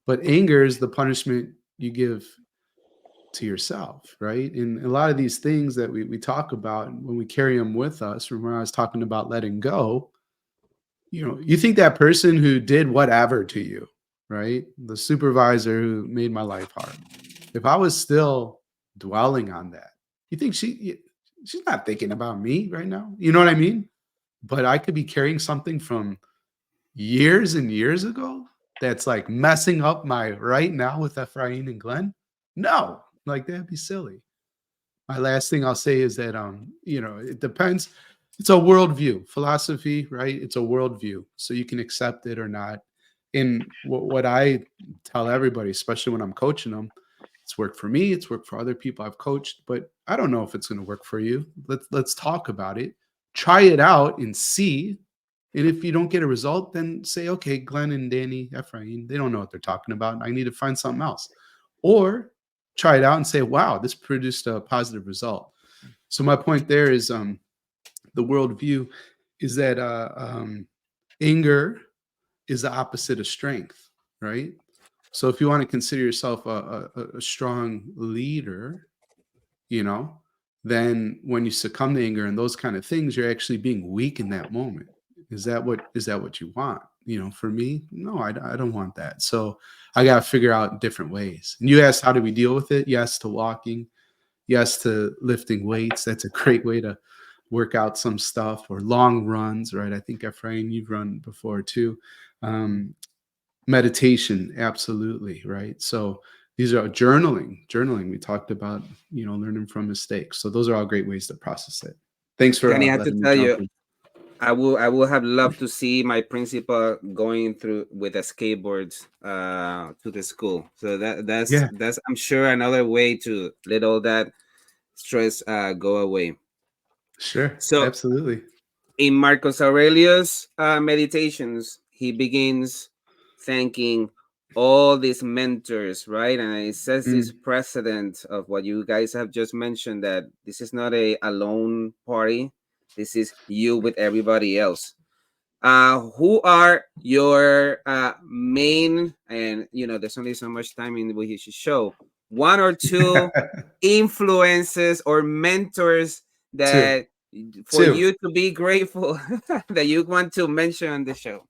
but anger is the punishment you give to yourself, right? And a lot of these things that we talk about when we carry them with us, from when I was talking about letting go, you think that person who did whatever to you, right? The supervisor who made my life hard. If I was still dwelling on that, you think she's not thinking about me right now? You know what I mean? but I could be carrying something from years and years ago that's like messing up my right now with Ephraim and Glenn. No, like that'd be silly. My last thing I'll say is that it depends. It's a worldview. Philosophy, right? It's a worldview. So you can accept it or not. And what I tell everybody, especially when I'm coaching them, it's worked for me, it's worked for other people I've coached, but I don't know if it's going to work for you. Let's talk about it. Try it out and see. And if you don't get a result, then say, okay, Glenn and Danny, Ephraim, they don't know what they're talking about. I need to find something else. Or try it out and say, wow, this produced a positive result. So my point there is the worldview is that anger is the opposite of strength, right? So if you want to consider yourself a strong leader, then when you succumb to anger and those kind of things, you're actually being weak in that moment. Is that what you want? For me, no, I don't want that. So I got to figure out different ways. And you asked, how do we deal with it? Yes, to walking. Yes, to lifting weights. That's a great way to work out some stuff, or long runs, right? I think Ephraim, you've run before too. Meditation, absolutely, right? So these are journaling. We talked about, learning from mistakes. So those are all great ways to process it. Thanks for Danny, I have to letting me tell jump you, in. I will have loved to see my principal going through with a skateboard to the school. So Yeah, that's I'm sure another way to let all that stress go away. sure, So absolutely. in Marcus Aurelius' meditations, he begins thanking all these mentors, right? And it says this Mm. precedent of what you guys have just mentioned, that this is not a alone party. This is you with everybody else. Who are your main, and there's only so much time in which you show, one or two influences or mentors Two, that for two. you to be grateful that you want to mention on the show?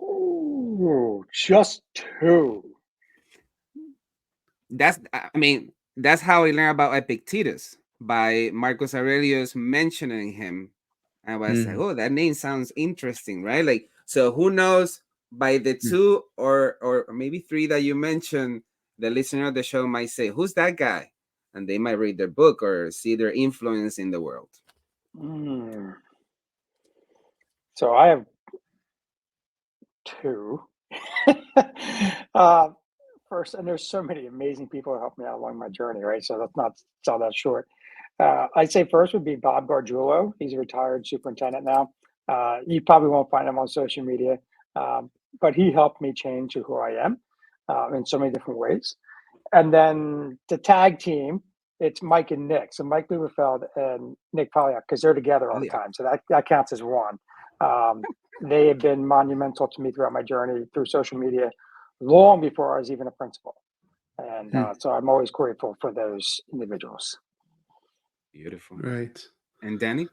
Ooh, just two. That's how I learned about Epictetus, by Marcus Aurelius mentioning him. I was like, Mm, oh, that name sounds interesting, right? Like, so who knows, by the mm. two or maybe three that you mentioned, the listener of the show might say, who's that guy? And they might read their book or see their influence in the world. Mm. So I have two. uh, First, and there's so many amazing people who helped me out along my journey, right? So let's not sell that short. I'd say first would be Bob Gargiulo. He's a retired superintendent now. You probably won't find him on social media, but he helped me change to who I am in so many different ways. And then the tag team, it's Mike and Nick. So Mike Lieberfeld and Nick Polyak, because they're together all Oh, the yeah. time. So that counts as one. They have been monumental to me throughout my journey through social media, long before I was even a principal. And Hmm. so I'm always grateful for those individuals. Beautiful. Right. And Danny?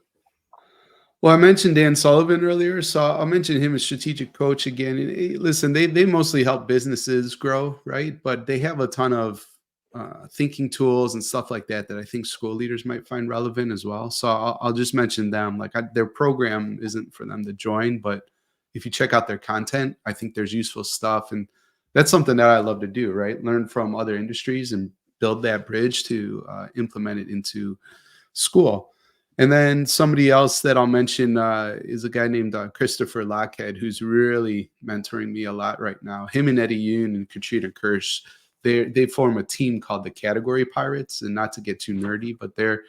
Well, I mentioned Dan Sullivan earlier, so I'll mention him as strategic coach again. And, listen, they mostly help businesses grow, right? But they have a ton of thinking tools and stuff like that I think school leaders might find relevant as well. So I'll just mention them. Like their program isn't for them to join, but if you check out their content, I think there's useful stuff, and that's something that I love to do. Right, learn from other industries and build that bridge to implement it into school. And then somebody else that I'll mention is a guy named Christopher Lockhead, who's really mentoring me a lot right now. Him and Eddie Yoon and Katrina Kirsch, they form a team called the Category Pirates. And not to get too nerdy, but they're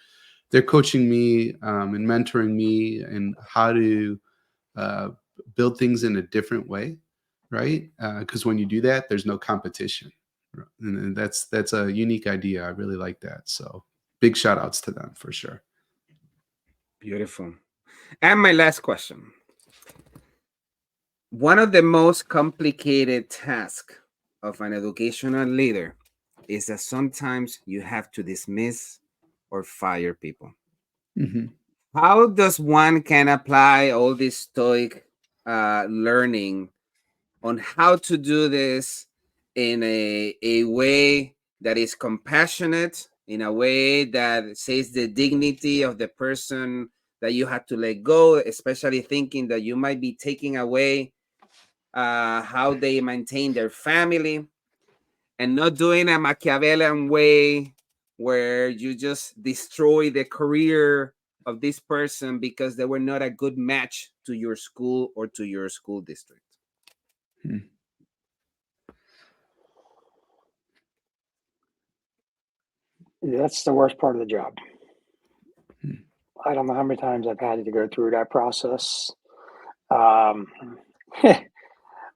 coaching me and mentoring me and how to build things in a different way, right? Because when you do that, there's no competition, and that's a unique idea. I really like that. So big shout outs to them for sure. Beautiful. And my last question. One of the most complicated tasks of an educational leader is that sometimes you have to dismiss or fire people. Mm-hmm. How does one can apply all this stoic learning on how to do this in a way that is compassionate, in a way that says the dignity of the person that you had to let go, especially thinking that you might be taking away how they maintain their family, and not doing a Machiavellian way where you just destroy the career of this person because they were not a good match to your school or to your school district. That's the worst part of the job. I don't know how many times I've had to go through that process. I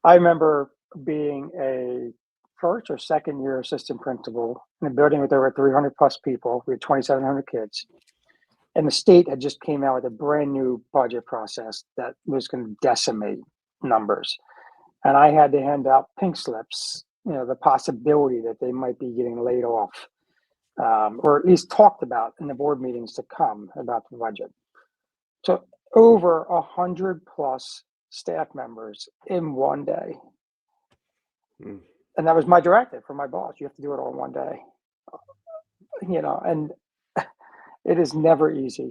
remember being a first or second year assistant principal in a building with over 300 plus people. We had 2,700 kids. And the state had just came out with a brand new budget process that was going to decimate numbers. And I had to hand out pink slips, the possibility that they might be getting laid off, or at least talked about in the board meetings to come about the budget. So over 100 plus staff members in one day. And that was my directive from my boss. You have to do it all in one day. And it is never easy.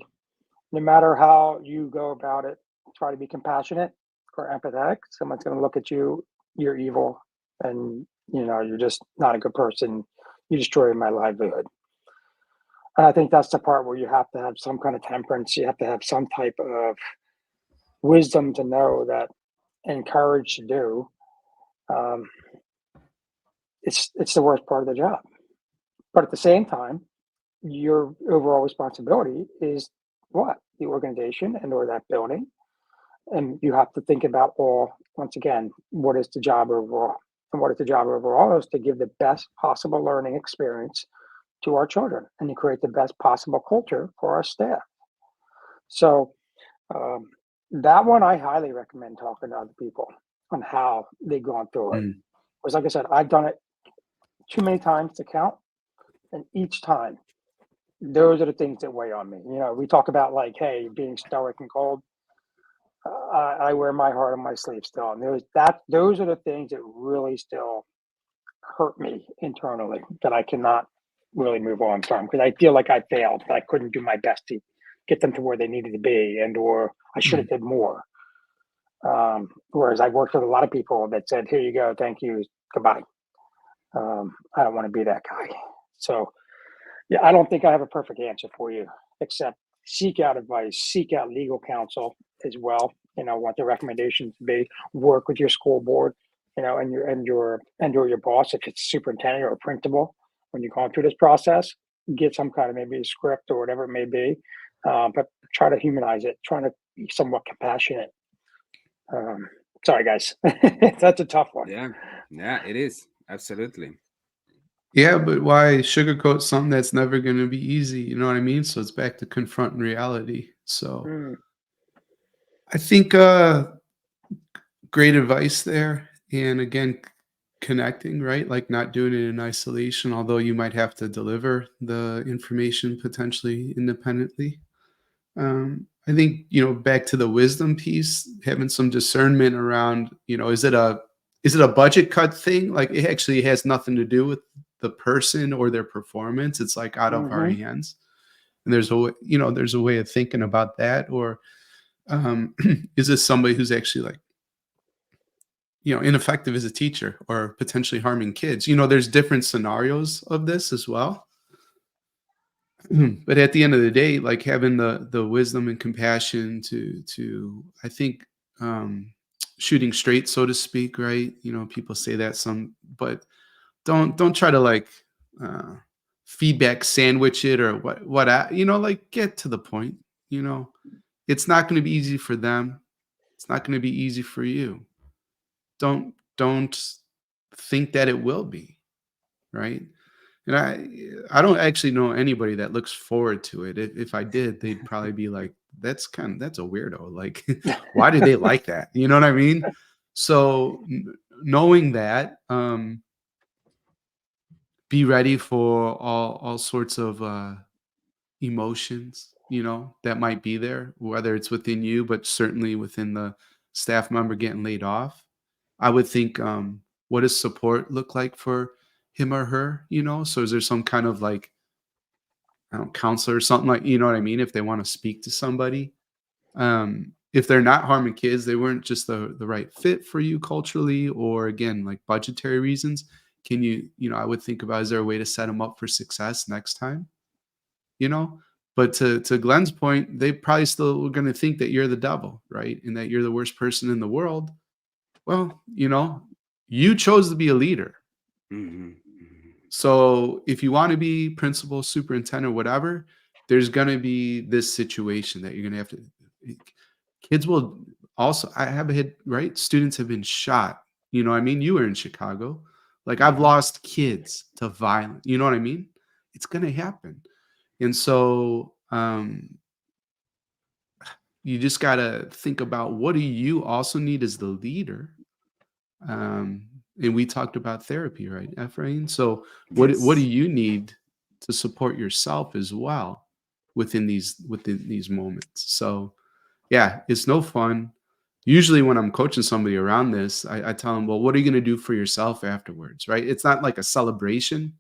No matter how you go about it, try to be compassionate or empathetic. Someone's going to look at you, you're evil, and you're just not a good person. You destroyed my livelihood. And I think that's the part where you have to have some kind of temperance. You have to have some type of wisdom to know that, and courage to do. It's the worst part of the job. But at the same time, your overall responsibility is what? The organization and or that building. And you have to think about once again, what is the job overall? And what is the job overall is to give the best possible learning experience to our children and to create the best possible culture for our staff. So that one, I highly recommend talking to other people on how they've gone through it. Because like I said, I've done it too many times to count. And each time, those are the things that weigh on me. We talk about hey, being stoic and cold. I wear my heart on my sleeve still. And those are the things that really still hurt me internally that I cannot really move on from, because I feel like I failed. I couldn't do my best to get them to where they needed to be, or I should have did more. Whereas I worked with a lot of people that said, here you go, thank you, goodbye. I don't want to be that guy. So yeah, I don't think I have a perfect answer for you, except seek out advice, seek out legal counsel as well. What the recommendations be. Work with your school board, and your boss, if it's superintendent or principal, when you're going through this process. Get some kind of maybe a script or whatever it may be, but try to humanize it. Try to be somewhat compassionate. Sorry, guys, that's a tough one. Yeah, it is, absolutely. Yeah, but why sugarcoat something that's never going to be easy? You know what I mean? So it's back to confronting reality. So I think great advice there. And again, connecting, right? Like not doing it in isolation, although you might have to deliver the information potentially independently. I think, back to the wisdom piece, having some discernment around, is it a budget cut thing? Like it actually has nothing to do with the person or their performance. It's like out of our hands. And there's a way of thinking about that. Or is this somebody who's actually like, ineffective as a teacher or potentially harming kids? There's different scenarios of this as well. But at the end of the day, like having the wisdom and compassion to I think shooting straight, so to speak, right? People say that but don't try to like feedback sandwich it or like get to the point. It's not going to be easy for them. It's not going to be easy for you. Don't think that it will be, right? And I don't actually know anybody that looks forward to it. If I did, they'd probably be like, that's a weirdo. Like, why do they like that? You know what I mean? So knowing that, be ready for all sorts of emotions, that might be there, whether it's within you, but certainly within the staff member getting laid off. I would think, what does support look like for him or her? So is there some kind of like, I don't know, counselor or something like, you know what I mean? If they want to speak to somebody, If they're not harming kids, they weren't just the right fit for you culturally, or again, like budgetary reasons. Can you, I would think about, is there a way to set them up for success next time? But to Glenn's point, they probably still going to think that you're the devil, right? And that you're the worst person in the world. Well, you chose to be a leader. Mm-hmm. So if you want to be principal, superintendent, whatever, there's going to be this situation that you're going to have to. Kids will also, I have a hit, right? Students have been shot. You know what I mean? You were in Chicago. Like, I've lost kids to violence. You know what I mean? It's going to happen. And so you just got to think about, what do you also need as the leader? And we talked about therapy, right, Ephraim? So what do you need to support yourself as well within these moments? So yeah, it's no fun. Usually when I'm coaching somebody around this, I tell them, well, what are you going to do for yourself afterwards, right? It's not like a celebration,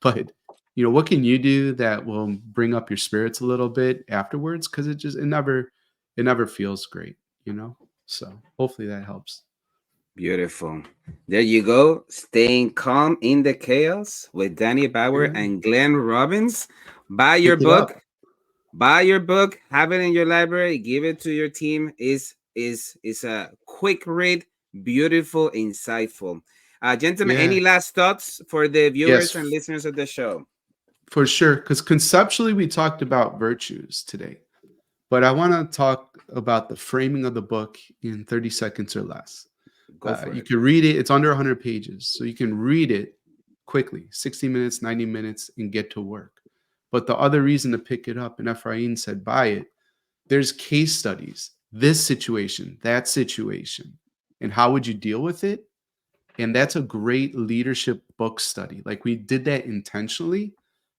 but what can you do that will bring up your spirits a little bit afterwards? Because it never feels great, So hopefully that helps. Beautiful. There you go. Staying calm in the chaos with Danny Bauer and Glenn Robbins. Buy your book. Buy your book. Have it in your library. Give it to your team. Is a quick read, beautiful, insightful. Gentlemen, any last thoughts for the viewers and listeners of the show? For sure, because conceptually we talked about virtues today, but I want to talk about the framing of the book in 30 seconds or less. You can read it. It's under 100 pages, so you can read it quickly, 60 minutes, 90 minutes, and get to work. But the other reason to pick it up, and Ephraim said buy it, there's case studies, this situation, that situation, and how would you deal with it? And that's a great leadership book study. Like, we did that intentionally,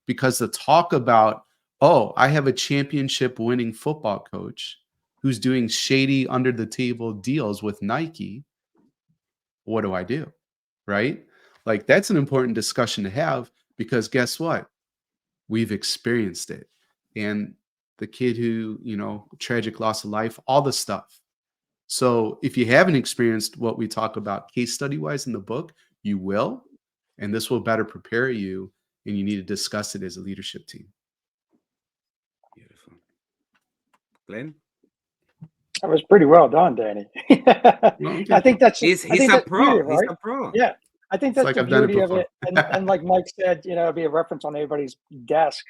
because the talk about, I have a championship winning football coach who's doing shady under the table deals with Nike. What do I do? Right? Like, that's an important discussion to have, because guess what? We've experienced it. And the kid who, tragic loss of life, all the stuff. So if you haven't experienced what we talk about case study wise in the book, you will, and this will better prepare you, and you need to discuss it as a leadership team. Beautiful. Glenn? That was pretty well done, Danny. I think that's he's a pro. Beauty, right? He's a pro. Yeah, I think that's like the I've done it beauty of before. it. And like Mike said, it'll be a reference on everybody's desk.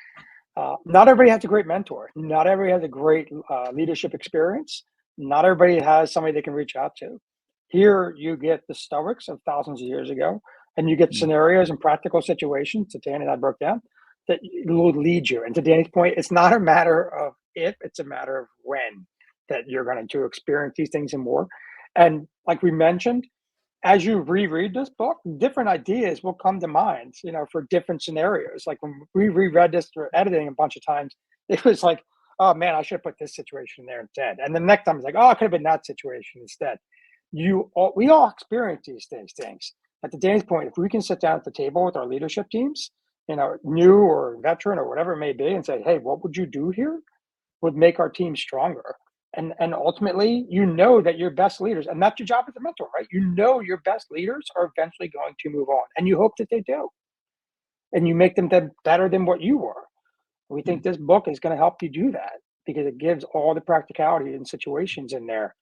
Not everybody has a great mentor. Not everybody has a great leadership experience. Not everybody has somebody they can reach out to. Here you get the Stoics of thousands of years ago, and you get scenarios and practical situations that Danny and I broke down that will lead you. And to Danny's point, it's not a matter of if, it's a matter of when that you're going to experience these things and more. And like we mentioned, as you reread this book, different ideas will come to mind, for different scenarios. Like when we reread this through editing a bunch of times, it was like, oh man, I should have put this situation there instead. And the next time it's like, oh, I could have been that situation instead. We all experience these things. At the Danny's point, if we can sit down at the table with our leadership teams, new or veteran or whatever it may be, and say, hey, what would you do here? Would make our team stronger. And ultimately, that your best leaders, and that's your job as a mentor, right? Your best leaders are eventually going to move on, and you hope that they do. And you make them better than what you were. We think this book is going to help you do that, because it gives all the practicality and situations in there.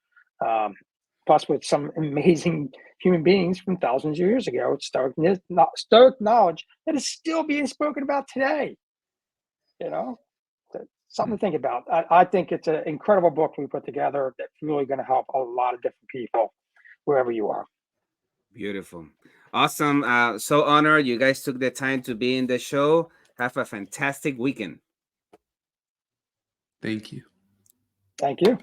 Plus with some amazing human beings from thousands of years ago, Stoic knowledge that is still being spoken about today. Something to think about. I think it's an incredible book we put together that's really going to help a lot of different people, wherever you are. Beautiful. Awesome. So honored you guys took the time to be in the show. Have a fantastic weekend. Thank you. Thank you.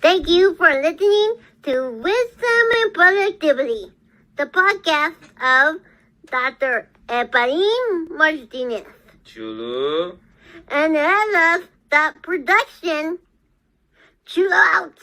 Thank you for listening to Wisdom and Productivity, the podcast of Dr. Ephraim Martinez. Chulo. And I love that production. Chill out.